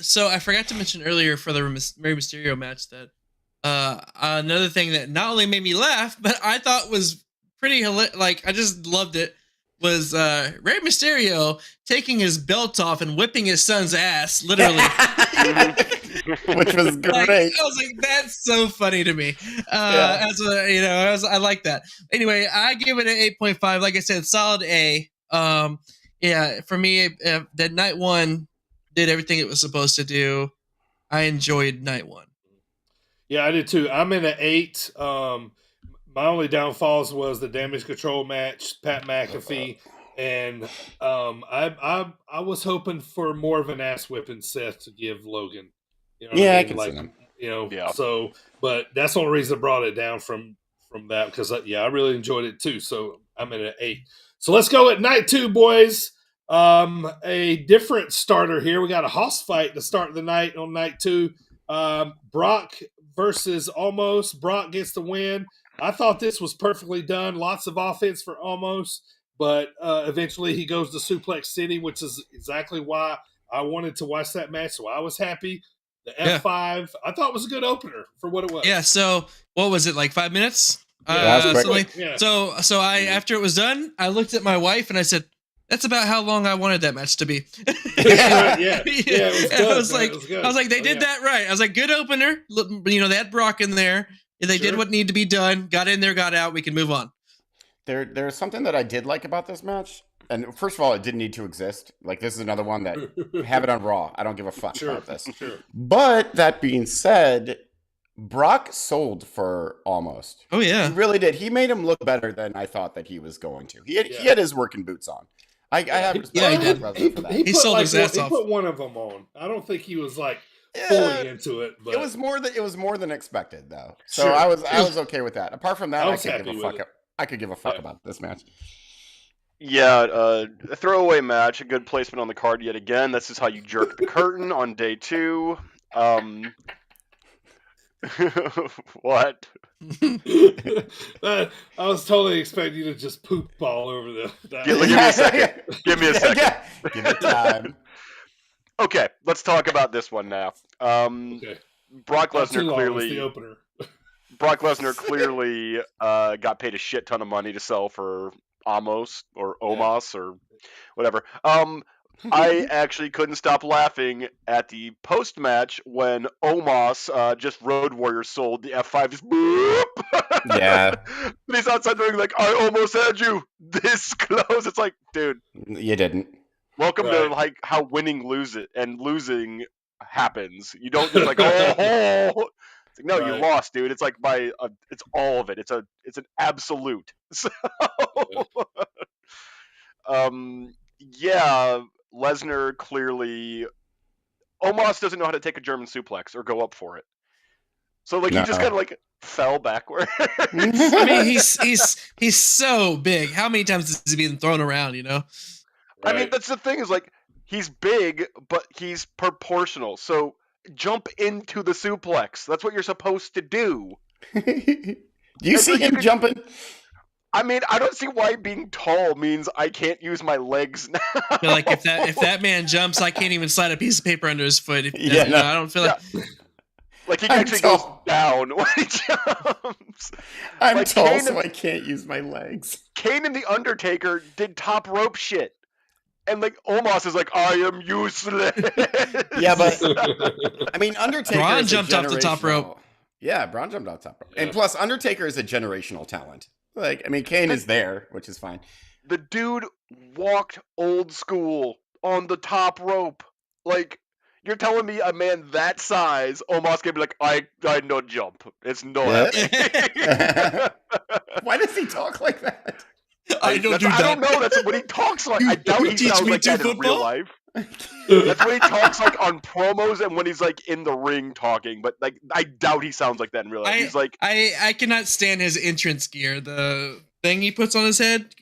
So I forgot to mention earlier for the Rey Mysterio match that another thing that not only made me laugh, but I thought was pretty hilarious. Like, I just loved it. was Rey Mysterio taking his belt off and whipping his son's ass, literally. Which was great. I was like, that's so funny to me. I like that. Anyway, I give it an 8.5. Like I said, solid A. For me, that night one did everything it was supposed to do. I enjoyed night one. Yeah, I did too. I'm in an 8. My only downfalls was the damage control match, Pat McAfee, and I was hoping for more of an ass whipping Seth to give Logan. You know what I mean? can see them. Yeah. So, but that's the only reason I brought it down from that because I really enjoyed it too. So I'm at an 8. So let's go at night 2, boys. A different starter here. We got a house fight to start the night on night 2. Brock versus Almost. Brock gets the win. I thought this was perfectly done. Lots of offense for Almost, but eventually he goes to Suplex City, which is exactly why I wanted to watch that match. So I was happy. The F5, I thought was a good opener for what it was. Yeah. So what was it, like 5 minutes? That's quick. Yeah. So I after it was done, I looked at my wife and I said, "That's about how long I wanted that match to be." Yeah, it was good. I was like, they did that right. I was like, good opener. They had Brock in there. They did what needed to be done. Got in there, got out. We can move on. There's something that I did like about this match. And first of all, it didn't need to exist. Like, this is another one that have it on Raw. I don't give a fuck about this. Sure. But that being said, Brock sold for Almost. Oh, yeah. He really did. He made him look better than I thought that he was going to. He had his working boots on. I have respect he for did. for that. He sold his ass off. He put one of them on. I don't think he was like fully into it. But It was more than expected, though. So Sure. I was okay with that. Apart from that, I could give a fuck. I could give a fuck about this match. Yeah, a throwaway match, a good placement on the card yet again. This is how you jerk the curtain on day 2. What? I was totally expecting you to just poop all over that. Give me a second. Give me a second. Yeah. Give it time. Okay, let's talk about this one now. Okay. Brock Not too Lesnar long, clearly. it's the opener. Brock Lesnar clearly got paid a shit ton of money to sell for Omos or Omos or whatever. I actually couldn't stop laughing at the post match when Omos just Road Warrior sold the F5. Just boop. Yeah. And he's outside the ring like, I almost had you this close. It's like, dude, You didn't. welcome to like how losing happens. You don't just like, oh. It's like, no, you Right. lost, dude. It's like it's all of it. It's an absolute. So, yeah, Lesnar clearly, Omos doesn't know how to take a German suplex or go up for it. So like he just kind of like fell backward. I mean, he's so big. How many times has he been thrown around? I mean, that's the thing is like he's big, but he's proportional. So jump into the suplex. That's what you're supposed to do. Do you see him jumping? I mean, I don't see why being tall means I can't use my legs now. I feel like if that man jumps, I can't even slide a piece of paper under his foot. I don't feel like he actually goes down when he jumps. I'm like tall, Kane so I can't use my legs. Kane and the Undertaker did top rope shit. And like Omos is like, I am useless. Yeah, but I mean, Undertaker. Braun jumped off the top rope. Yeah, Braun jumped off the top rope, and plus, Undertaker is a generational talent. Like, I mean, Kane is there, which is fine. The dude walked old school on the top rope. Like, you're telling me a man that size, Omos can be like, I no jump. It's no happening. Why does he talk like that? I don't know. That's what he talks like. I doubt he sounds like that in real life. That's what he talks like on promos and when he's like in the ring talking. But like, I doubt he sounds like that in real life. He's like, I cannot stand his entrance gear. The thing he puts on his head.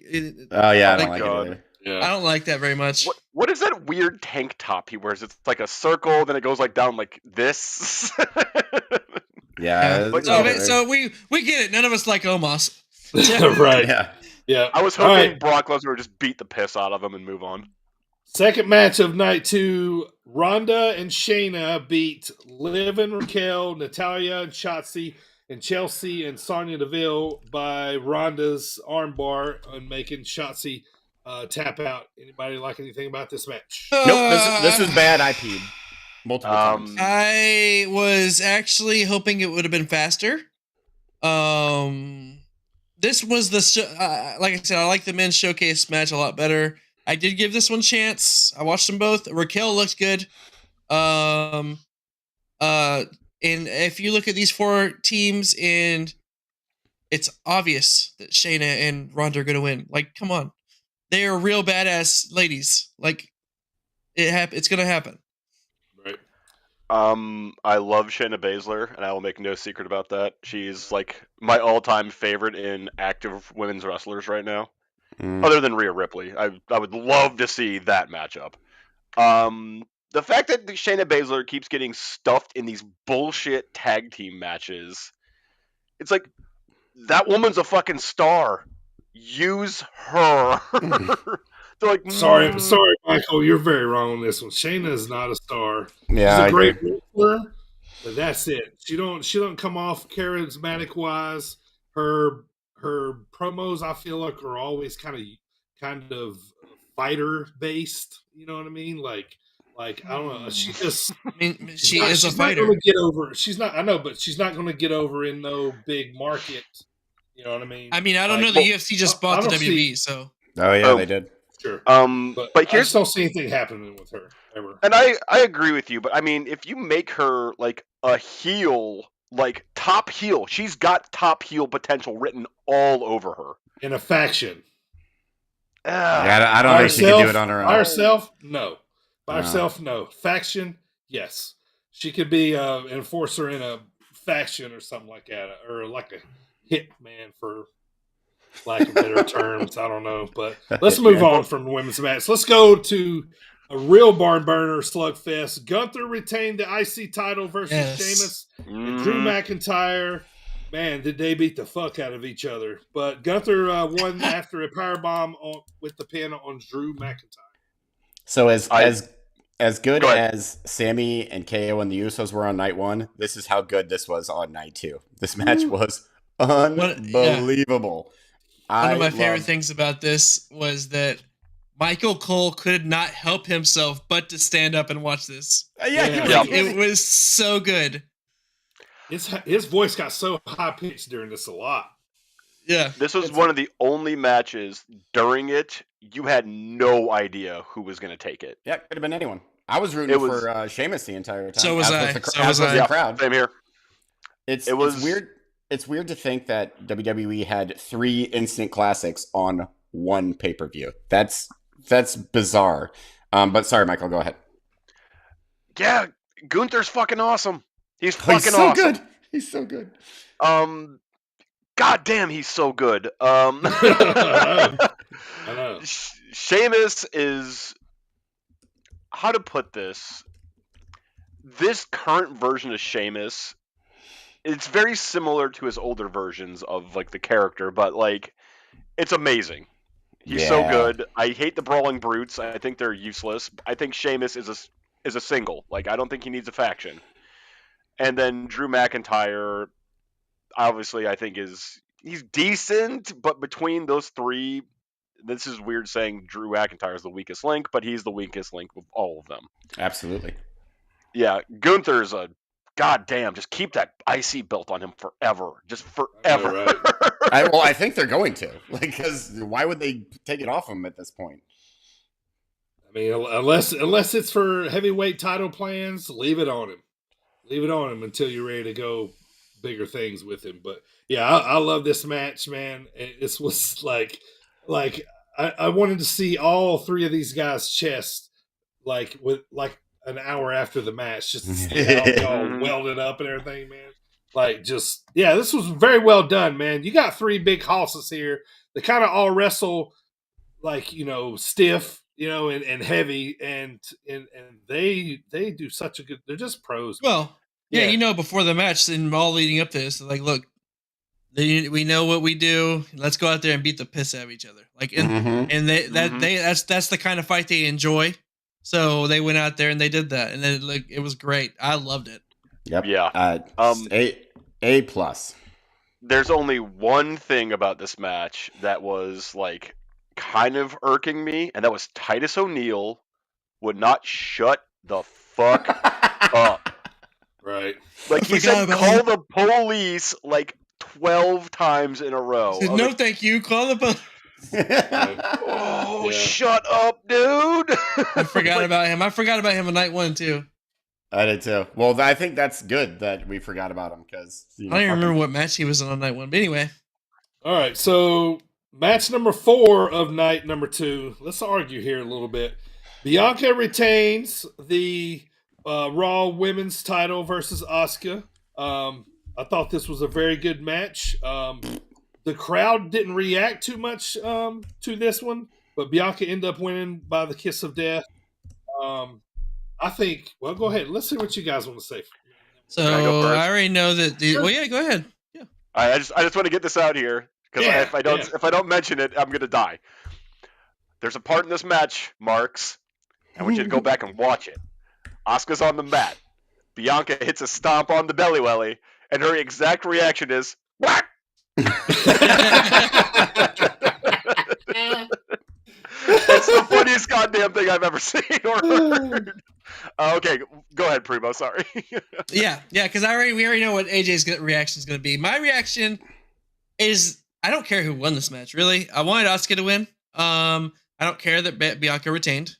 Oh yeah, I don't like it either. Yeah. I don't like that very much. What is that weird tank top he wears? It's like a circle, then it goes like down like this. Yeah. So we get it. None of us like Omos. Right. Yeah. I was hoping Brock Lesnar would just beat the piss out of him and move on. Second match of night 2, Ronda and Shayna beat Liv and Raquel, Natalya and Shotzi, and Chelsea and Sonya Deville by Ronda's armbar and making Shotzi tap out. Anybody like anything about this match? Nope, this is bad. I peed multiple times. I was actually hoping it would have been faster. This was the like I said, I like the men's showcase match a lot better. I did give this one a chance. I watched them both. Raquel looks good. And if you look at these 4 teams, and it's obvious that Shayna and Ronda are gonna win. Like, come on, they are real badass ladies. Like, it's gonna happen. Right. I love Shayna Baszler, and I will make no secret about that. She's like my all-time favorite in active women's wrestlers right now, other than Rhea Ripley. I would love to see that matchup. The fact that Shayna Baszler keeps getting stuffed in these bullshit tag team matches, it's like, that woman's a fucking star. Use her. They're like, sorry, Michael, you're very wrong on this one. Shayna is not a star. Yeah, she's a great wrestler, but that's it. She don't come off charismatic wise. Her promos, I feel like, are always kind of fighter based. You know what I mean? Like I don't know. She just. I mean, she is a fighter. Not going to get over. She's not. I know, but she's not going to get over in no big market. You know what I mean? I mean, I don't know. The UFC just bought the WWE, so. Oh yeah, they did. Sure. But I here's just don't see anything happening with her ever. And I agree with you, but I mean, if you make her like a heel, like top heel, she's got top heel potential written all over her. In a faction. Yeah, I don't think she can do it on her own. By herself, no. By herself, no. Faction, yes. She could be an enforcer in a faction or something like that, or like a hitman, for lack of better terms. I don't know, but let's move on from women's match. Let's go to a real barn burner slugfest. Gunther retained the IC title versus Sheamus and Drew McIntyre. Man, did they beat the fuck out of each other. But Gunther won after a powerbomb with the pin on Drew McIntyre. So as good as Sammy and KO and the Usos were on night 1, this is how good this was on night 2. This match was unbelievable. One of my favorite things about this was that Michael Cole could not help himself but to stand up and watch this. It was so good. His voice got so high pitched during this a lot. Yeah, this was one of the only matches during it you had no idea who was going to take it. Yeah, it could have been anyone. I was rooting for Sheamus the entire time. So was I. The crowd. Same here. It's weird. It's weird to think that WWE had 3 instant classics on one pay-per-view. That's bizarre. But sorry, Michael, go ahead. Yeah, Gunther's fucking awesome. He's fucking so awesome. Good. He's so good. God damn, he's so good. I know. Sheamus is, how to put this? This current version of Sheamus, it's very similar to his older versions of like the character, but like it's amazing. He's so good. I hate the Brawling Brutes. I think they're useless. I think Sheamus is a single. Like, I don't think he needs a faction. And then Drew McIntyre, obviously, I think he's decent, but between those 3, this is weird saying Drew McIntyre is the weakest link, but he's the weakest link of all of them. Absolutely. Yeah, Gunther's a goddamn. Just keep that IC belt on him forever, just forever. Right. I think they're going to, because why would they take it off him at this point? I mean, unless it's for heavyweight title plans, leave it on him. Leave it on him until you're ready to go bigger things with him. But yeah, I love this match, man. This was like I wanted to see all 3 of these guys' chests, with an hour after the match, just to see how all welded up and everything, man. This was very well done, man. You got 3 big hosses here. They kind of all wrestle stiff, and heavy, and they do such a good. They're just pros. Well, yeah, before the match and all leading up to this, like, look, we know what we do. Let's go out there and beat the piss out of each other. Like, that's the kind of fight they enjoy. So they went out there and they did that, and then it was great. I loved it. Yep. Yeah. A+. There's only one thing about this match that was like kind of irking me, and that was Titus O'Neil would not shut the fuck up. Right. Like, I he forgot said, about call him. the police like 12 times in a row. He said, I was no, like, thank you. Call the police. oh, Yeah. shut up, dude. I forgot Like, about him. I forgot about him on night 1 too. I did too. Well, I think that's good that we forgot about him because I don't even remember what match he was on night 1. But anyway, All right. So match number 4 of night number 2. Let's argue here a little bit. Bianca retains the Raw Women's title versus Asuka. I thought this was a very good match. The crowd didn't react too much to this one, but Bianca ended up winning by the kiss of death. I think. Well, go ahead. Let's see what you guys want to say. so Can I go first? I already know that. Well, yeah, go ahead. Yeah. I just want to get this out here because Yeah, if I don't mention it, I'm gonna die. There's a part in this match, Marks. I want you to go back and watch it. Asuka's on the mat. Bianca hits a stomp on the belly welly, and her exact reaction is whack. It's the funniest goddamn thing I've ever seen or heard. Okay, go ahead, Primo. Sorry. Yeah, because we already know what AJ's reaction is going to be. My reaction is I don't care who won this match. Really, I wanted Asuka to win. I don't care that Bianca retained.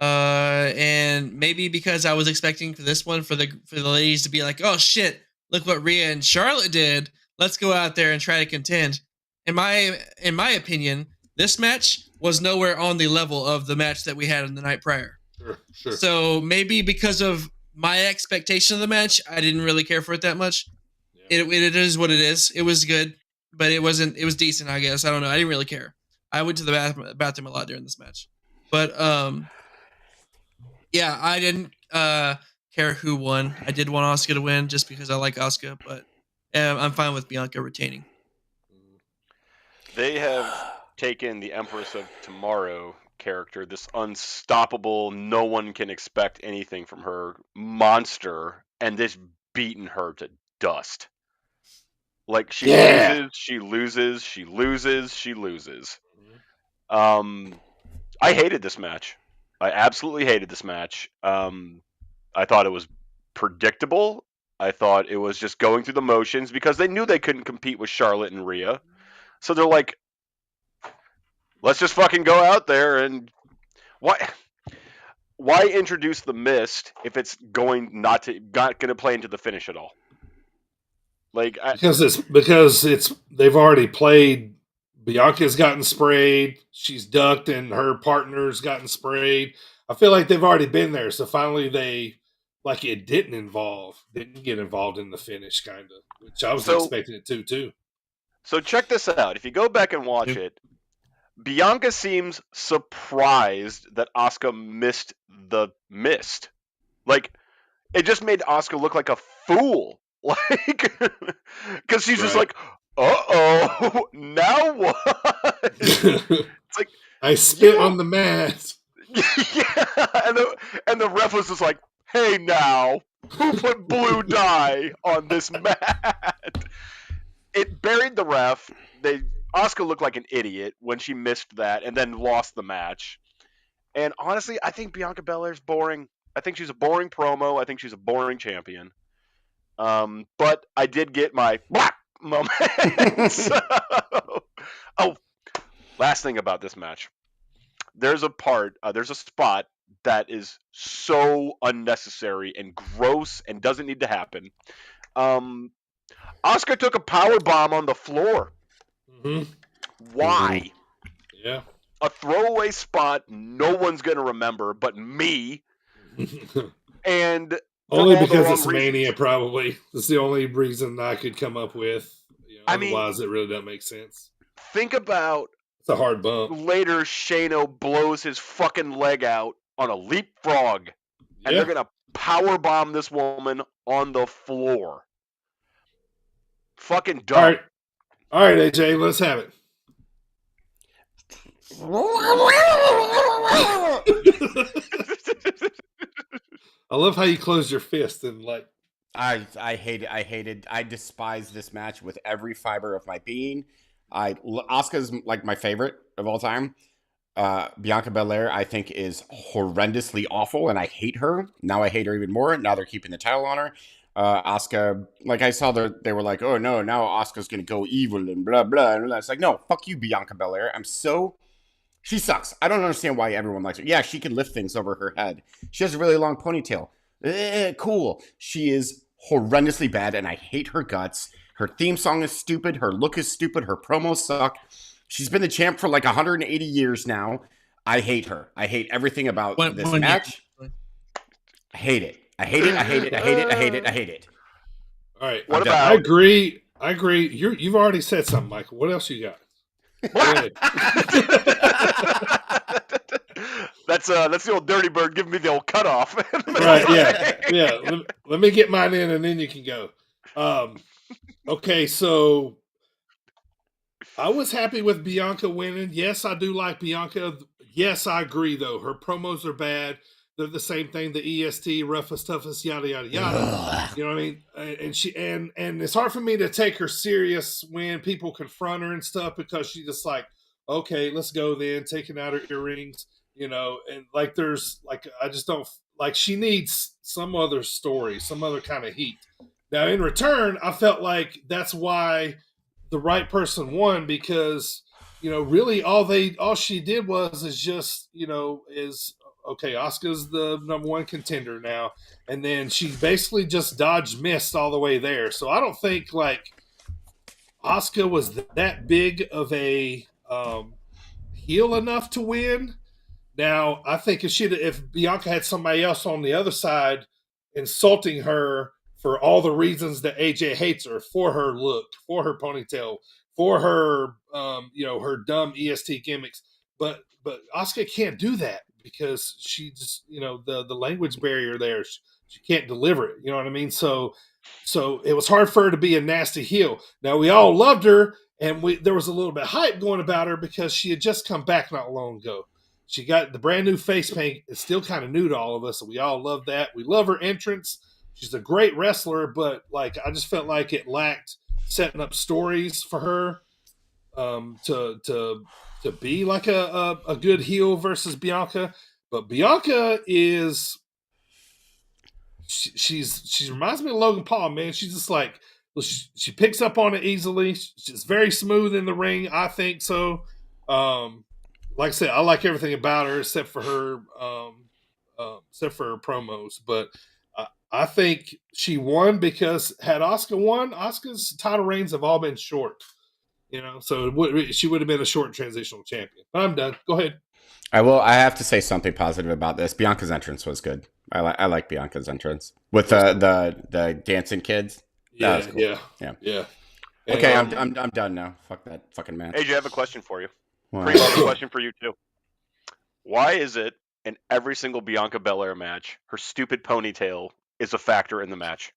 And maybe because I was expecting for this one for the ladies to be like, oh shit, look what Rhea and Charlotte did. Let's go out there and try to contend. In my opinion, this match was nowhere on the level of the match that we had in the night prior. Sure. So maybe because of my expectation of the match, I didn't really care for it that much. Yeah. It is what it is. It was good, but it was decent, I guess. I don't know. I didn't really care. I went to the bathroom a lot during this match. But yeah, I didn't care who won. I did want Asuka to win just because I like Asuka, but I'm fine with Bianca retaining. They have taken the Empress of Tomorrow character, this unstoppable, no one can expect anything from her monster, and just beaten her to dust. Like, she loses. I hated this match. I absolutely hated this match. I thought it was predictable. I thought it was just going through the motions because they knew they couldn't compete with Charlotte and Rhea. So they're like, let's just fucking go out there and why introduce the Mist if it's not going to play into the finish at all? Like, because they've already played. Bianca's gotten sprayed. She's ducked, and her partner's gotten sprayed. I feel like they've already been there. So finally, it didn't get involved in the finish, kind of, which I was expecting it to too. So check this out. If you go back and watch it, Bianca seems surprised that Asuka missed the Mist. Like, it just made Asuka look like a fool. Like, because she's just like, uh-oh, now what? It's like, I spit on the mat. Yeah, and the ref was just like, hey now, who put blue dye on this mat? It buried the ref. Asuka looked like an idiot when she missed that and then lost the match. And honestly, I think Bianca Belair's boring. I think she's a boring promo. I think she's a boring champion. But I did get my moment. Oh, last thing about this match. There's a spot that is so unnecessary and gross and doesn't need to happen. Asuka took a power bomb on the floor. Mm-hmm. Why? Yeah. A throwaway spot no one's going to remember but me. And only because it's Mania, probably. That's the only reason I could come up with. Otherwise, it really doesn't make sense. Think about it's a hard bump. Later, Shano blows his fucking leg out on a leapfrog, and they're gonna power bomb this woman on the floor. Fucking dumb. All right, AJ, let's have it. I love how you closed your fist and like. I despise this match with every fiber of my being. Asuka's like my favorite of all time. Bianca Belair, I think, is horrendously awful, and I hate her. Now I hate her even more. Now they're keeping the title on her. Asuka, like I saw they were like, oh no, now Asuka's gonna go evil and blah blah. And it's like, no, fuck you, Bianca Belair. She sucks. I don't understand why everyone likes her. Yeah, she can lift things over her head. She has a really long ponytail. Cool. She is horrendously bad, and I hate her guts. Her theme song is stupid. Her look is stupid. Her promos suck. She's been the champ for like 180 years now. I hate her. I hate everything about this match. I hate it. I hate it. I hate it. I hate it. I hate it. I hate it. All right. What about? I agree. You've already said something, Michael. What else you got? That's the old Dirty Bird giving me the old cutoff. Right. Yeah. Let me get mine in, and then you can go. Okay. So I was happy with Bianca winning. Yes, I do like Bianca. Yes, I agree though. Her promos are bad. They're the same thing. The EST, roughest, toughest, yada yada yada. You know what I mean? And it's hard for me to take her serious when people confront her and stuff because she's just like, okay, let's go then, taking out her earrings, and like there's like I just don't like she needs some other story, some other kind of heat. Now in return, I felt like that's why the right person won because really all she did is just okay, Asuka's the number one contender now. And then she basically just dodged mist all the way there. So I don't think like Asuka was that big of a heel enough to win. Now, I think if Bianca had somebody else on the other side insulting her for all the reasons that AJ hates her, for her look, for her ponytail, for her her dumb EST gimmicks, but Asuka can't do that because she just the language barrier there, she can't deliver it. You know what I mean? So it was hard for her to be a nasty heel. Now we all loved her, and there was a little bit of hype going about her because she had just come back not long ago. She got the brand new face paint. It's still kind of new to all of us, and we all love that. We love her entrance. She's a great wrestler, but like I just felt like it lacked setting up stories for her to be like a good heel versus Bianca. But Bianca is she reminds me of Logan Paul, man. She's just like she picks up on it easily. She's very smooth in the ring, I think so. Like I said, I like everything about her except for her promos. But I think she won because had Asuka won, Asuka's title reigns have all been short. So she would have been a short transitional champion. But I'm done. Go ahead. I have to say something positive about this. Bianca's entrance was good. I like Bianca's entrance with the dancing kids. Yeah, was cool. Yeah. Okay, I'm done now. Fuck that fucking match. AJ, I have a question for you. Wow. Pre-love question for you too. Why is it in every single Bianca Belair match, her stupid ponytail is a factor in the match?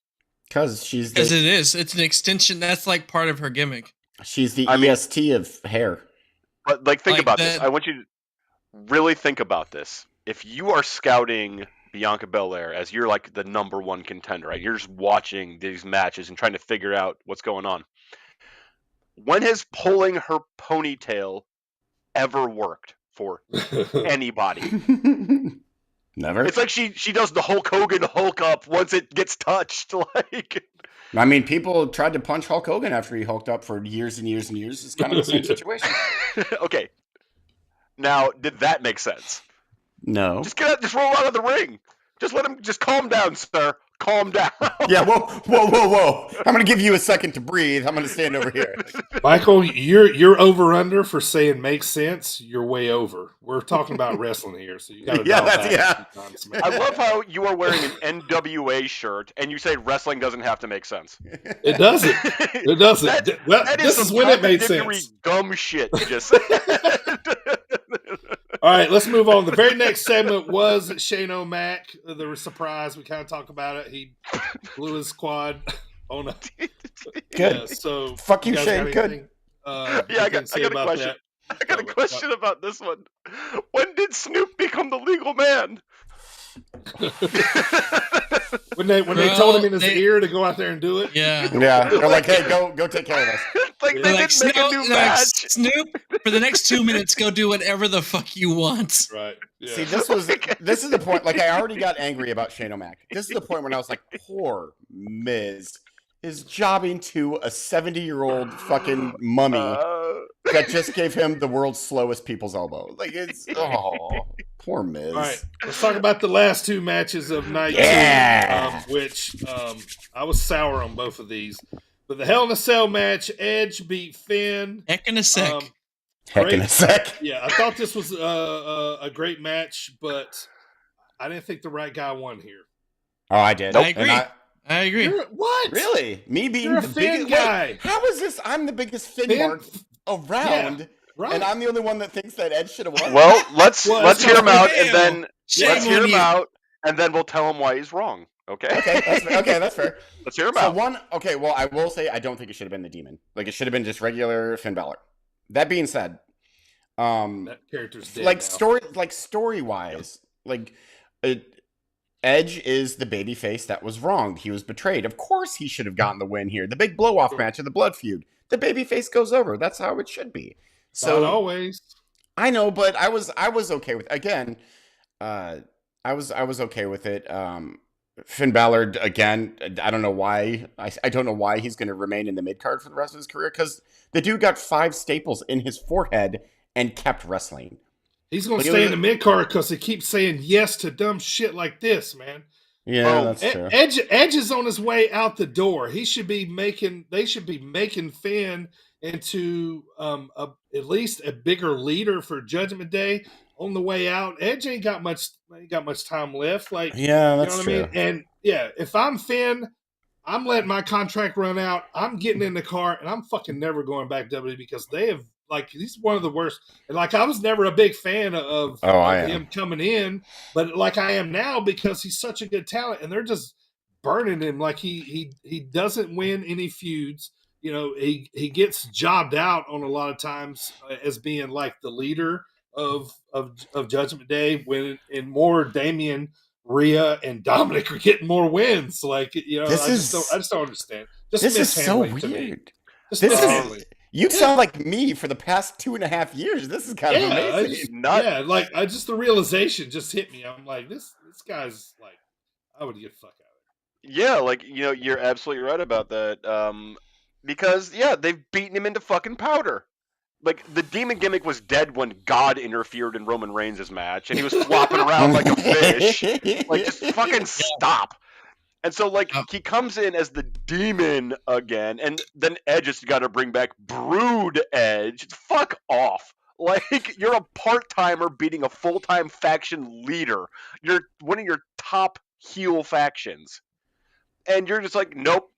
Because it is. It's an extension. That's like part of her gimmick. She's the EST of hair. But think about this. I want you to really think about this. If you are scouting Bianca Belair as you're like the number one contender, right? You're just watching these matches and trying to figure out what's going on. When has pulling her ponytail ever worked for anybody? Never. It's like she does the Hulk Hogan Hulk up once it gets touched. Like, I mean, people tried to punch Hulk Hogan after he hulked up for years and years and years. It's kind of the same situation. Okay. Now, did that make sense? No. Just get out, just roll out of the ring. Just let him, just calm down, sir. Calm down. Yeah, whoa. I'm going to give you a second to breathe. I'm going to stand over here. Michael, you're over under for saying makes sense. You're way over. We're talking about wrestling here, so you got to I love how you are wearing an NWA shirt and you say wrestling doesn't have to make sense. It doesn't. It doesn't. This is when it made sense. Dumb shit you just said. All right, let's move on. The very next segment was Shane O'Mac. The surprise. We kind of talked about it. He blew his quad on a. Good. Yeah, so fuck you, Shane. Good. I got a question. I got a question about this one. When did Snoop become the legal man? when they told him in his ear to go out there and do it. Yeah. They're like, hey, go take care of this. Like Yeah. they They're didn't make a new match. Snoop, for the next 2 minutes, go do whatever the fuck you want. Right. Yeah. See, this is the point. Like, I already got angry about Shane O'Mac. This is the point when I was like, poor Miz is jobbing to a 70-year-old fucking mummy that just gave him the world's slowest people's elbow. Like, it's poor Miz. All right, let's talk about the last two matches of night two, which I was sour on both of these. But the Hell in a Cell match, Edge beat Finn. Heck in a sec. Heck in a sec. Yeah, I thought this was a great match, but I didn't think the right guy won here. Oh, I did. I agree. I agree. What? Really? Me being You're a the Finn biggest guy. Wait, how is this? I'm the biggest Finn mark around, Yeah, right. and I'm the only one that thinks that Edge should have won. Well, let's hear him out, fair. and then Shame let's hear on him you. out, and then we'll tell him why he's wrong. Okay. Okay, that's fair. Let's hear him So out. well, I will say I don't think it should have been the Demon. Like, it should have been just regular Finn Balor. That being said, That character's dead like now. story wise, Edge is the babyface that was wronged. He was betrayed. Of course, he should have gotten the win here. The big blow off match of the Blood Feud. The babyface goes over. That's how it should be. So Not always. I know, but I was okay with again. I was okay with it. Finn Balor again. I don't know why. I don't know why he's going to remain in the mid card for the rest of his career, because the dude got 5 staples in his forehead and kept wrestling. He's going to stay in the mid card because he keeps saying yes to dumb shit like this, man. Yeah, that's true. Edge is on his way out the door. They should be making Finn into at least a bigger leader for Judgment Day on the way out. Edge ain't got much time left. Like, yeah, that's you know what true. I mean? And yeah, if I'm Finn, I'm letting my contract run out. I'm getting in the car and I'm fucking never going back to WWE, because they have, like, he's one of the worst. And like, I was never a big fan of him coming in, but like I am now, because he's such a good talent and they're just burning him. Like, he doesn't win any feuds. You know, he gets jobbed out on a lot of times as being like the leader of Judgment Day, when in more Damian, Rhea, and Dominic are getting more wins. Like, you know, I just don't understand. This is so weird. You sound like me for the past 2.5 years. This is kind of amazing. Just the realization just hit me. I'm like, this guy's like, I would get fuck out of it. Yeah, like, you know, you're absolutely right about that. Because they've beaten him into fucking powder. Like, the demon gimmick was dead when God interfered in Roman Reigns' match, and he was flopping around like a fish. Like, just fucking stop. And so, like, he comes in as the demon again, and then Edge has got to bring back Brood Edge. Fuck off. Like, you're a part-timer beating a full-time faction leader. You're one of your top heel factions. And you're just like, nope,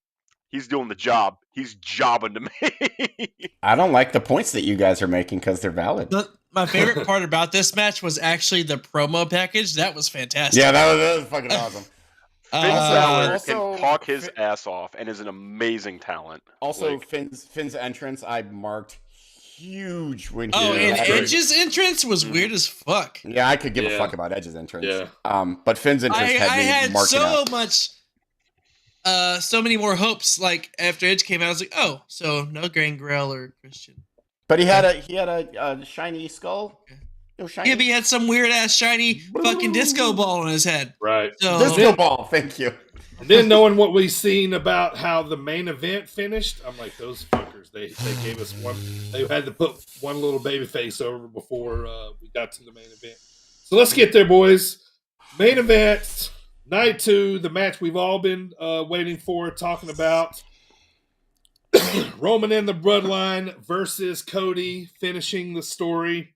he's doing the job. He's jobbing to me. I don't like the points that you guys are making because they're valid. My favorite part about this match was actually the promo package. That was fantastic. Yeah, that was fucking awesome. Finn Balor can talk his ass off and is an amazing talent. Also, Finn's entrance, I marked huge when he and Edge's entrance was weird as fuck. Yeah, I could give a fuck about Edge's entrance. Yeah. But Finn's entrance had me had marking so up. much so many more hopes. Like, after Edge came out, I was like, oh, so no Gangrel or Christian. But he had a shiny skull. It was shiny. Yeah, but he had some weird ass shiny fucking disco ball on his head. Right. So, disco ball, thank you. And then knowing what we've seen about how the main event finished, I'm like, those fuckers, they gave us one. They had to put one little baby face over before we got to the main event. So let's get there, boys. Main event, night 2, the match we've all been waiting for, talking about. Roman and the Bloodline versus Cody, finishing the story.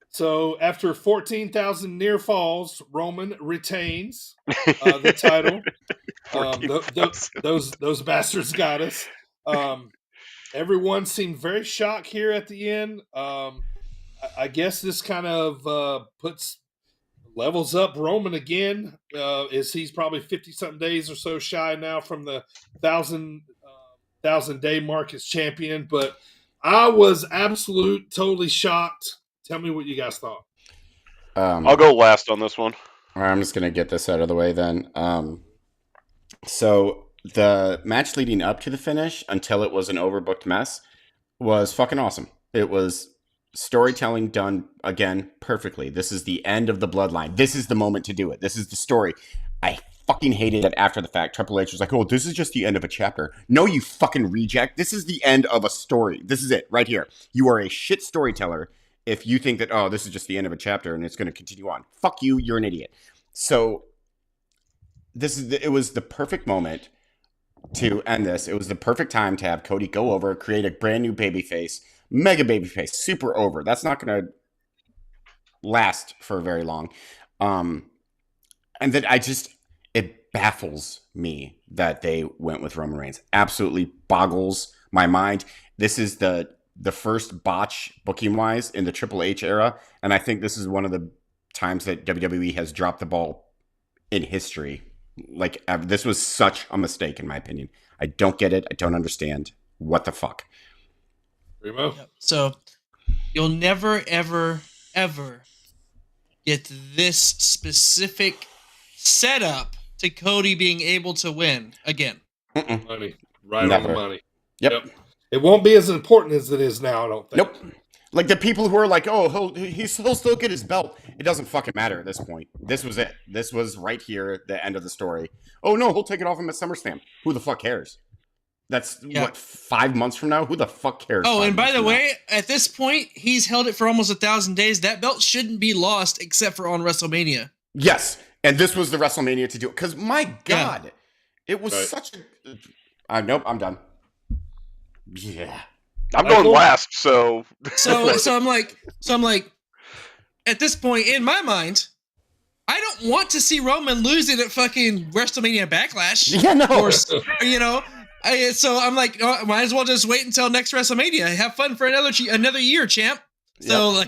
So after 14,000 near falls, Roman retains the title. Those bastards got us. Everyone seemed very shocked here at the end. I guess this kind of levels up Roman again, as he's probably 50-something days or so shy now from the 1,000-day mark as champion. But I was totally shocked. Tell me what you guys thought. I'll go last on this one. I'm just going to get this out of the way then. So the match leading up to the finish until it was an overbooked mess was fucking awesome. It was storytelling done, again, perfectly. This is the end of the bloodline. This is the moment to do it. This is the story. I fucking hated that after the fact. Triple H was like, oh, this is just the end of a chapter. No, you fucking reject. This is the end of a story. This is it, right here. You are a shit storyteller if you think that, oh, this is just the end of a chapter and it's going to continue on. Fuck you, you're an idiot. So it was the perfect moment to end this. It was the perfect time to have Cody go over, create a brand new babyface, mega babyface, super over. That's not going to last for very long. And then it baffles me that they went with Roman Reigns. Absolutely boggles my mind. This is the first botch booking wise in the Triple H era. And I think this is one of the times that WWE has dropped the ball in history. Like, this was such a mistake, in my opinion. I don't get it. I don't understand. What the fuck? Primo? Yep. So you'll never, ever, ever get this specific setup to Cody being able to win again. Money. Right Never. on the money. Yep. It won't be as important as it is now, I don't think. Nope. Like the people who are like, oh, he'll still get his belt. It doesn't fucking matter at this point. This was it. This was right here, the end of the story. Oh, no, he'll take it off him at SummerSlam. Who the fuck cares? That's, what, 5 months from now? Who the fuck cares? Oh, and by the way, at this point, he's held it for almost 1,000 days. That belt shouldn't be lost except for on WrestleMania. Yes, and this was the WrestleMania to do it. Because, my God, it was such a... nope, I'm done. Yeah. I'm going last, so I'm like, at this point in my mind, I don't want to see Roman lose it at fucking WrestleMania Backlash. Yeah, no. So I'm like, oh, might as well just wait until next WrestleMania. Have fun for another year, champ. So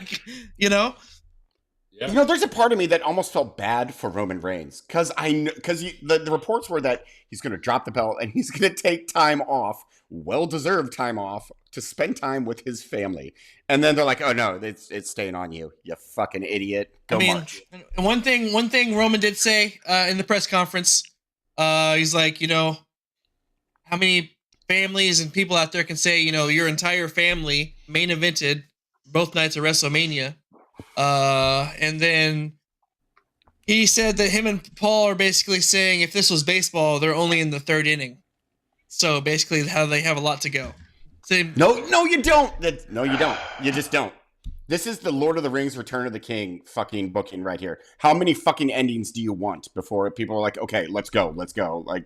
Yeah. There's a part of me that almost felt bad for Roman Reigns because the reports were that he's going to drop the belt and he's going to take time off, well-deserved time off, to spend time with his family. And then they're like, oh no, it's staying on you, you fucking idiot. Go march. One thing Roman did say in the press conference, he's like, how many families and people out there can say, your entire family main evented both nights of WrestleMania. And then he said that him and Paul are basically saying if this was baseball, they're only in the third inning. So basically how they have a lot to go. No, you don't. No, you don't. You just don't. This is the Lord of the Rings Return of the King fucking booking right here. How many fucking endings do you want before people are like, okay, let's go. Like,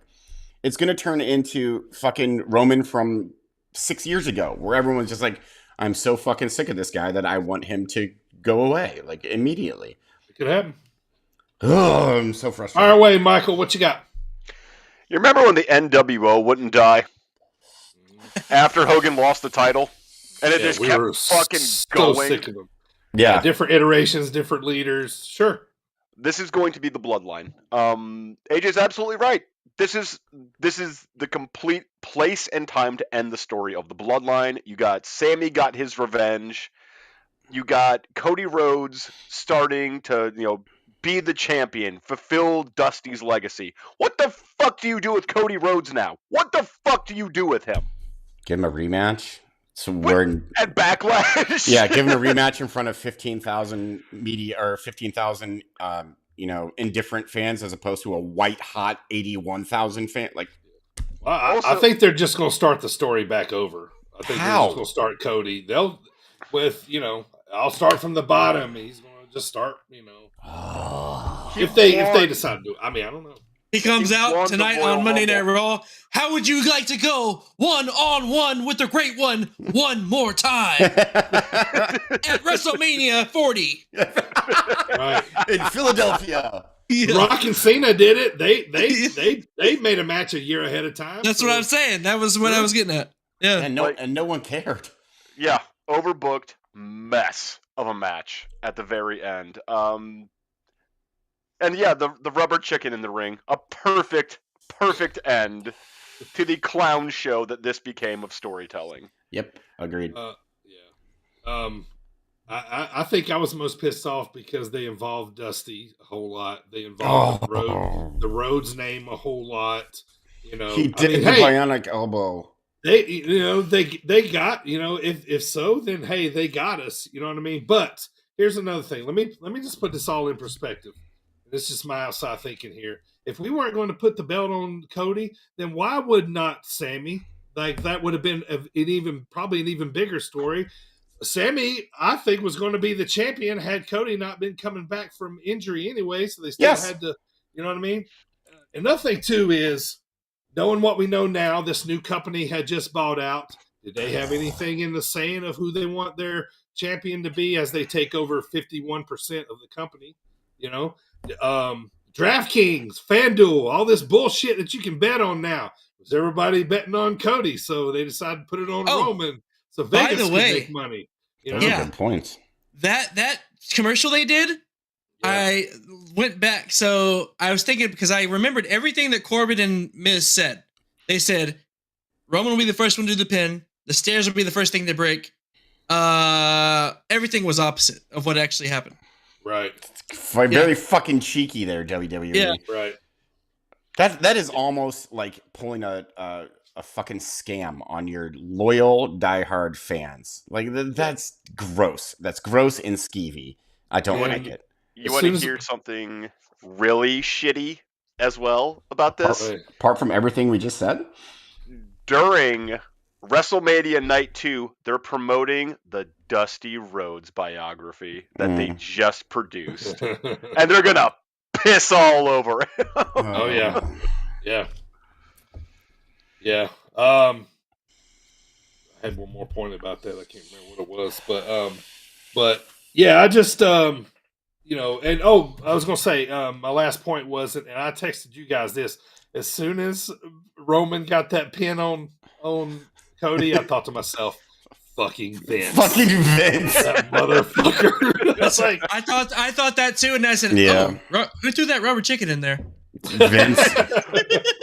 it's going to turn into fucking Roman from 6 years ago where everyone's just like, I'm so fucking sick of this guy that I want him to go away, like, immediately. It could happen. Oh, I'm so frustrated. Fire away, Michael. What you got? You remember when the NWO wouldn't die after Hogan lost the title, and it just kept fucking going? Sick of them. Yeah, different iterations, different leaders. Sure. This is going to be the bloodline. AJ's absolutely right. This is the complete place and time to end the story of the bloodline. You got Sammy got his revenge. You got Cody Rhodes starting to, be the champion, fulfill Dusty's legacy. What the fuck do you do with Cody Rhodes now? What the fuck do you do with him? Give him a rematch. So at Backlash. Yeah, give him a rematch in front of 15,000 media or 15,000 indifferent fans as opposed to a white hot 81,000 fan. Like, well, I think they're just going to start the story back over. I think they're just going to start Cody. They'll I'll start from the bottom. He's going to just start. If they decide to do it. I mean, I don't know. He comes out tonight on Monday Night Raw. How would you like to go 1-on-1 with the Great One more time at WrestleMania 40? Right. In Philadelphia. Yeah. Rock and Cena did it. They made a match a year ahead of time. That's what I'm saying. That was what I was getting at. Yeah. And no one cared. Yeah. Overbooked mess of a match at the very end. And yeah, the rubber chicken in the ring, a perfect end to the clown show that this became of storytelling. Yep, agreed. I think I was most pissed off because they involved Dusty a whole lot. They involved the Rhodes name a whole lot. You know, He did the hey, bionic elbow. they got, if so, then hey, they got us. You know what I mean? But here's another thing. Let me just put this all in perspective. This is just my outside thinking here. If we weren't going to put the belt on Cody, then why would not Sammy? Like that would have been probably an even bigger story. Sammy, I think, was going to be the champion had Cody not been coming back from injury anyway. So they still had to, you know what I mean? Another thing too is knowing what we know now. This new company had just bought out. Did they have anything in the saying of who they want their champion to be as they take over 51% of the company? You know, DraftKings, FanDuel, all this bullshit that you can bet on now. Was everybody betting on Cody? So they decided to put it on Roman. So Vegas could make money. Those are good points. That commercial they did, I went back. So I was thinking, because I remembered everything that Corbin and Miz said. They said Roman will be the first one to do the pin. The stairs will be the first thing to break. Everything was opposite of what actually happened. Right. Very fucking cheeky there, WWE. Yeah. Right. That is almost like pulling a fucking scam on your loyal, diehard fans. Like that's gross. That's gross and skeevy. I don't like it. You want to hear something really shitty as well about this? Apart from everything we just said? During WrestleMania Night 2, they're promoting the Dusty Rhodes biography that they just produced. And they're going to piss all over it. Oh, yeah. Yeah. Yeah. I had one more point about that. I can't remember what it was. But yeah, I just, and I was going to say, my last point was, and I texted you guys this, as soon as Roman got that pin on Cody, I thought to myself, fucking Vince. Fucking Vince. That motherfucker. That's like, I thought that too, and I said, who threw that rubber chicken in there? Vince.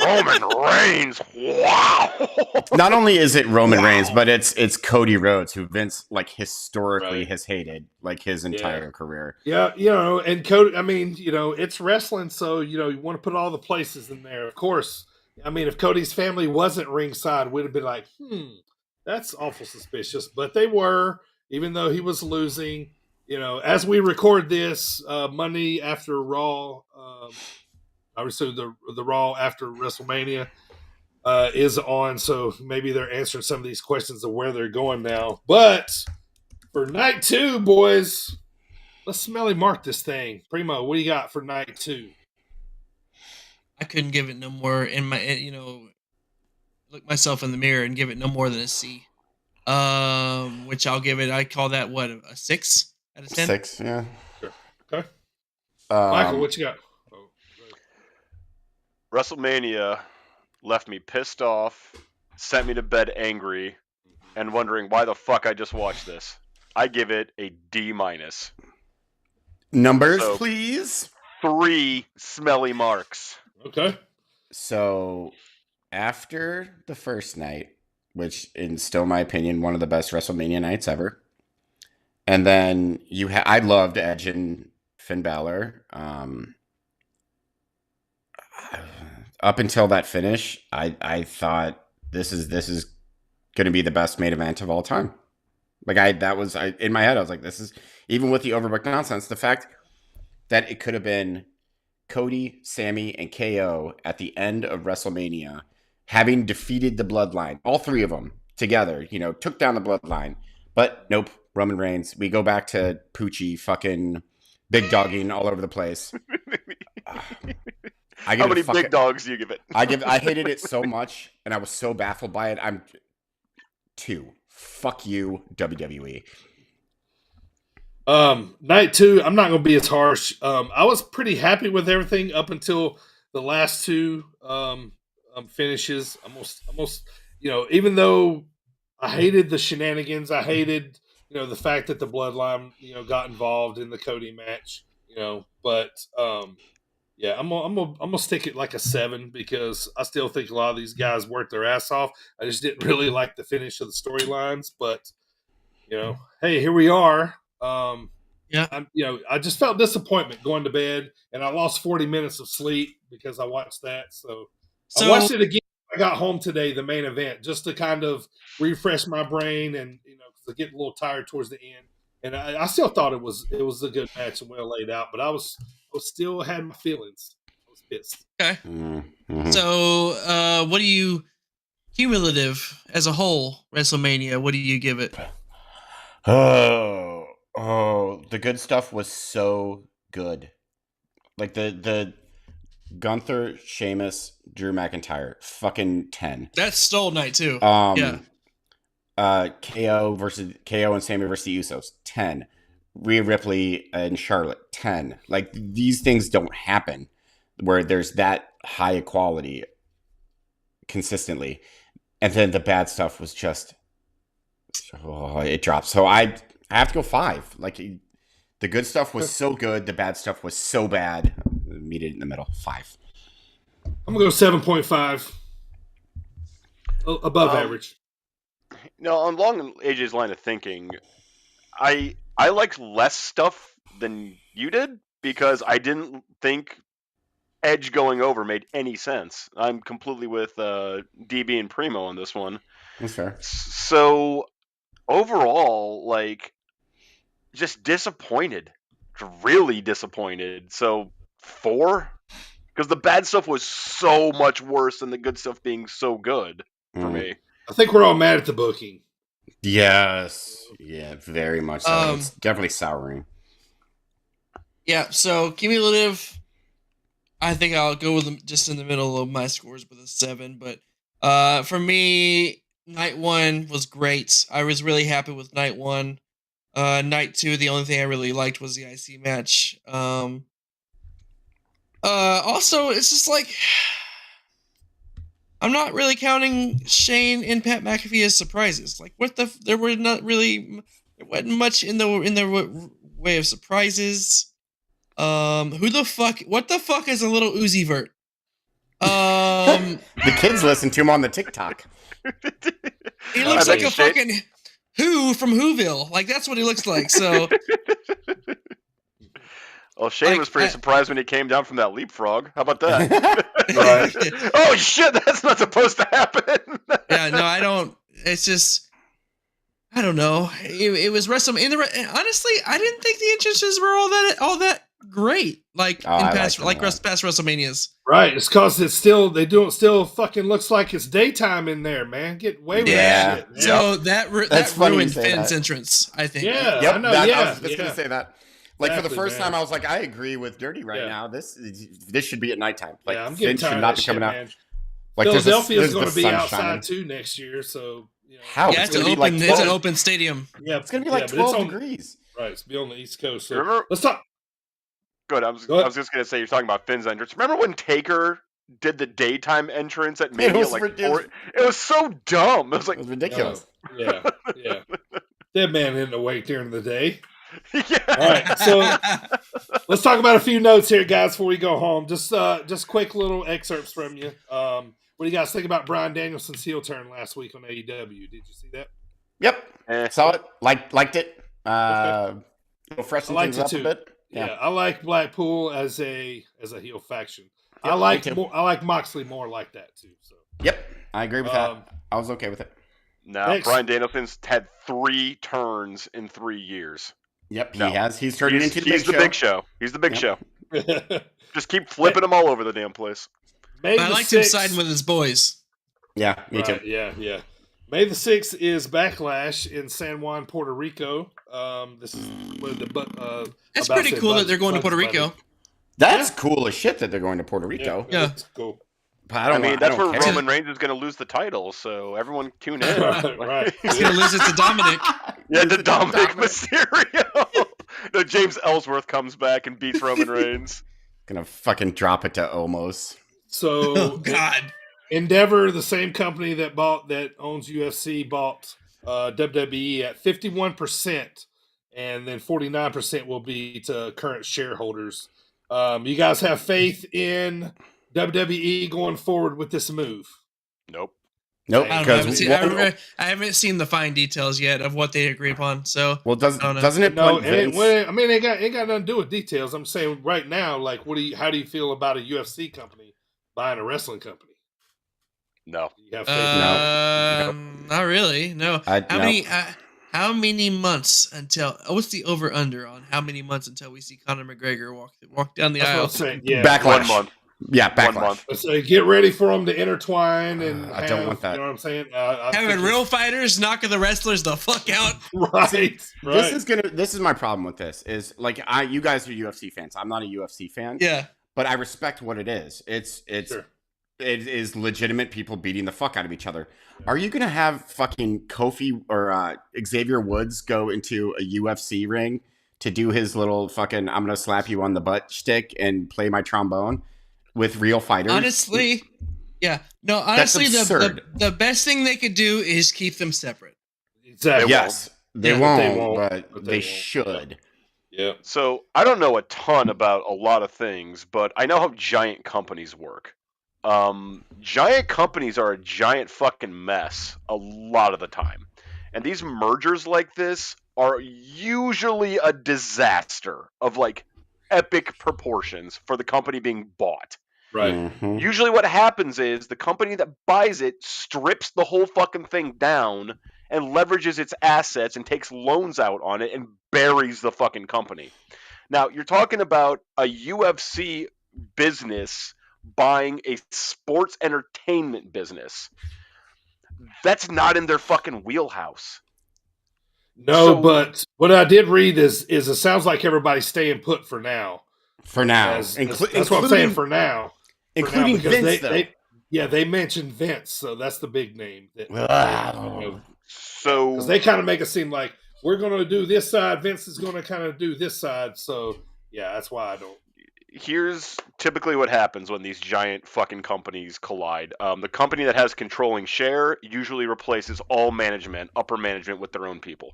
Roman Reigns. Wow. Not only is it Roman Reigns, but it's Cody Rhodes, who Vince like historically has hated like his entire career. Yeah, and Cody, I mean, it's wrestling, so you want to put all the places in there. Of course, I mean, if Cody's family wasn't ringside, we'd have been like, that's awful suspicious. But they were, even though he was losing. As we record this Monday after Raw. Obviously, the Raw after WrestleMania is on, so maybe they're answering some of these questions of where they're going now. But for night 2, boys, let's smelly mark this thing. Primo, what do you got for night 2? I couldn't give it no more in my, look myself in the mirror and give it no more than a C. Which I'll give it. I call that what, a 6 out of 10. 6, yeah. Sure. Okay. Michael, what you got? WrestleMania left me pissed off, sent me to bed angry, and wondering why the fuck I just watched this. I give it a D-. Numbers, please. 3 smelly marks. Okay. So after the first night, which is still my opinion, one of the best WrestleMania nights ever. And then I loved Edge and Finn Balor. Up until that finish, I thought this is going to be the best main event of all time. Like in my head, I was like, this is, even with the overbooked nonsense, the fact that it could have been Cody, Sammy, and KO at the end of WrestleMania, having defeated the Bloodline, all 3 of them together, took down the Bloodline. But nope, Roman Reigns. We go back to Poochie fucking big dogging all over the place. How many big dogs do you give it? I hated it so much, and I was so baffled by it. I'm 2. Fuck you, WWE. Night 2, I'm not going to be as harsh. I was pretty happy with everything up until the last 2 finishes. Almost, even though I hated the shenanigans, I hated, the fact that the Bloodline, got involved in the Cody match, but yeah, I'm gonna stick it like a 7 because I still think a lot of these guys worked their ass off. I just didn't really like the finish of the storylines, but hey, here we are. I just felt disappointment going to bed, and I lost 40 minutes of sleep because I watched that. So I watched it again got home today, the main event, just to kind of refresh my brain and to get a little tired towards the end. And I still thought it was a good match and well laid out, but I was still had my feelings. I was pissed. Okay. Mm-hmm. So, what do you cumulative as a whole WrestleMania? What do you give it? Oh, the good stuff was so good. Like the Gunther, Sheamus, Drew McIntyre, fucking 10. That's Stole Night too. Yeah. KO and Sammy versus the Usos, 10. Rhea Ripley and Charlotte, 10. Like, these things don't happen where there's that high quality consistently. And then the bad stuff was just, it drops. So I have to go 5. Like, the good stuff was so good, the bad stuff was so bad. Meet it in the middle, 5. I'm gonna go 7.5, above average. No, along AJ's line of thinking, I liked less stuff than you did because I didn't think Edge going over made any sense. I'm completely with DB and Primo on this one. That's fair. So overall, like, just disappointed, really disappointed. So 4, because the bad stuff was so much worse than the good stuff being so good for me. I think we're all mad at the booking. Yes. Yeah, very much so. It's definitely souring. Yeah, so cumulative, I think I'll go with just in the middle of my scores with a 7. But for me, night 1 was great. I was really happy with night 1. Night 2, the only thing I really liked was the IC match. Also, it's just like, I'm not really counting Shane and Pat McAfee as surprises. Like, there wasn't much in the way of surprises. What the fuck is a little Uzi Vert? The kids listen to him on the TikTok. He looks like a fucking Who from Whoville. Like, that's what he looks like. So, well, Shane was pretty surprised when he came down from that leapfrog. How about that? Right. Oh shit, that's not supposed to happen. Yeah, no, I don't. It's just, I don't know. It was WrestleMania. Honestly, I didn't think the entrances were all that great. Like past WrestleManias. Right. It's because it's still still fucking looks like it's daytime in there, man. Get away with that shit. Man. So that ruined Finn's entrance, I think. Yeah. Yep. I know, I was just gonna say that. Like, exactly, for the first man. time, I was like, I agree with Dirty right now. This should be at nighttime. Like, I'm getting Finn tired should not of be that coming shit, out. man. Like, Philadelphia's going to the be sun outside shining. too next year, so how? Yeah, it's an open stadium. Yeah, it's going to be like 12 degrees. Right, it's be on the East Coast. So Remember, let's talk. Good. I was just going to say, you're talking about Finn's entrance. Remember when Taker did the daytime entrance at Mania? It was so dumb. It was ridiculous. Yeah. Dead man isn't awake during the day. Yeah. All right, so let's talk about a few notes here, guys, before we go home. Just quick little excerpts from you. What do you guys think about Bryan Danielson's heel turn last week on AEW? Did you see that? Yep. Saw it. Liked it. Freshen I liked things it up too. a bit. Yeah, I like Blackpool as a heel faction. Yep, I like Moxley more like that too. So. Yep, I agree with that. I was okay with it. Now, Bryan Danielson's had 3 turns in 3 years. Yep, he has. He's turning into the big show. He's the big show. Just keep flipping him all over the damn place. I liked him siding with his boys. Yeah, me too. Yeah. May the 6th is Backlash in San Juan, Puerto Rico. This is it's pretty cool that they're going to Puerto Rico. That's cool as shit that they're going to Puerto Rico. Yeah. That's cool. I mean, that's where Roman Reigns is going to lose the title, so everyone tune in. Right. He's going to lose it to Dominic. Yeah, to Dominic Mysterio. No, James Ellsworth comes back and beats Roman Reigns. Gonna fucking drop it to Omos. So, oh God. Endeavor, the same company that owns UFC, bought WWE at 51%, and then 49% will be to current shareholders. You guys have faith in WWE going forward with this move? Nope. Because I haven't seen the fine details yet of what they agree upon. So doesn't it? No, I mean, it got nothing to do with details. I'm saying right now, like, how do you feel about a UFC company buying a wrestling company? No. You have faith in that? Not really. No. No. How many months until? What's the over under on how many months until we see Conor McGregor walk down the That's what aisle? I'm saying. Yeah. Backlash. 1 month. Yeah, 1 backlash. month. Let's say get ready for them to intertwine and I don't want that. You know what I'm saying? I Having think real fighters knocking the wrestlers the fuck out. right. This is my problem with this. Is like you guys are UFC fans. I'm not a UFC fan. Yeah. But I respect what it is. Sure. It is legitimate people beating the fuck out of each other. Are you gonna have fucking Kofi or Xavier Woods go into a UFC ring to do his little fucking I'm gonna slap you on the butt shtick and play my trombone with real fighters? Honestly, yeah. No, honestly, That's the absurd. the best thing they could do is keep them separate. Exactly. Yes, they Yeah, won't, but but they they won't. should. Yeah. So I don't know a ton about a lot of things, but I know how giant companies work. Giant companies are a giant fucking mess a lot of the time. And these mergers like this are usually a disaster of like epic proportions for the company being bought. Right. Mhm. Usually what happens is the company that buys it strips the whole fucking thing down and leverages its assets and takes loans out on it and buries the fucking company. Now, you're talking about a UFC business buying a sports entertainment business. That's not in their fucking wheelhouse. No, So- but what I did read is it sounds like everybody's staying put for now. For now, That's what I'm saying for now. including because Vince, though. they mentioned Vince, so that's the big name. Wow. So Because they kind of make it seem like we're going to do this side, Vince is going to kind of do this side. So yeah, that's why I don't. here's typically what happens when these giant fucking companies collide. The company that has controlling share usually replaces all management, upper management, with their own people.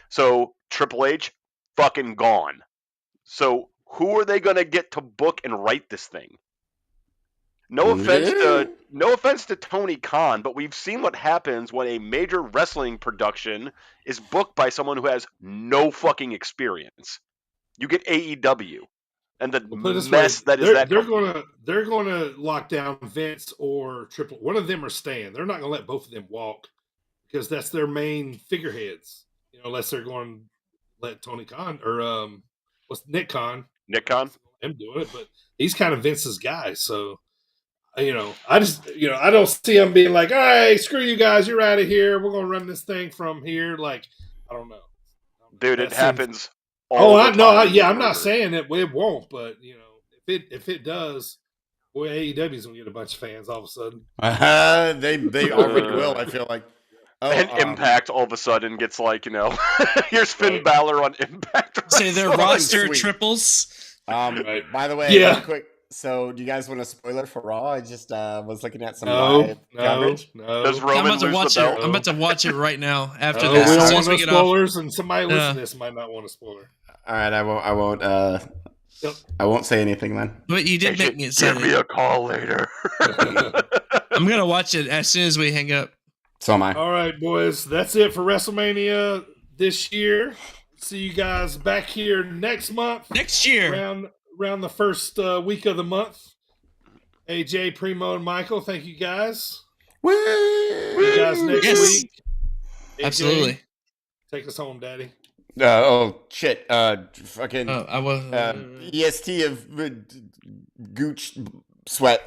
So Triple H, fucking gone. So who are they gonna get to book and write this thing? No offense to Tony Khan, but we've seen what happens when a major wrestling production is booked by someone who has no fucking experience. You get AEW. And the Well, put it this mess way, that is that they're company. going to lock down Vince or Triple. One of them are staying. They're not going to let both of them walk because that's their main figureheads. You know, unless they're going to let Tony Khan or what's Nick Khan. Nick Khan? Him doing it, but he's kind of Vince's guy. So I don't see him being like, "All right, screw you guys, you're out of here. We're going to run this thing from here." Like, I don't know, Dude, That it seems- happens. I'm not saying. saying it won't, but if it does, boy, AEW's gonna get a bunch of fans all of a sudden. They already will. I feel like. Oh, And Impact all of a sudden gets like, here's Finn Right. Balor on Impact. Say their Wrestling. roster sweet. triples. Right. By the way, Yeah. real quick. So, do you guys want a spoiler for Raw? I just was looking at some No, live coverage. no. Does I'm Roman about to lose watch the it. belt? I'm about to watch it right now. After No, this, we as don't soon want as no we get off. spoilers, and somebody listening Yeah. to this might not want a spoiler. All right, I won't. Yep. I won't say anything then. But you did make me Give me excited. a call later. I'm gonna watch it as soon as we hang up. So am I. All right, boys, that's it for WrestleMania this year. See you guys back here next month. Next year. around the first week of the month. AJ, Primo, and Michael, thank you guys. Woo! See you guys next Yes. week. AJ, Absolutely. Take us home, Daddy. Oh shit! Fucking Oh, I was. EST of Gooch Sweat.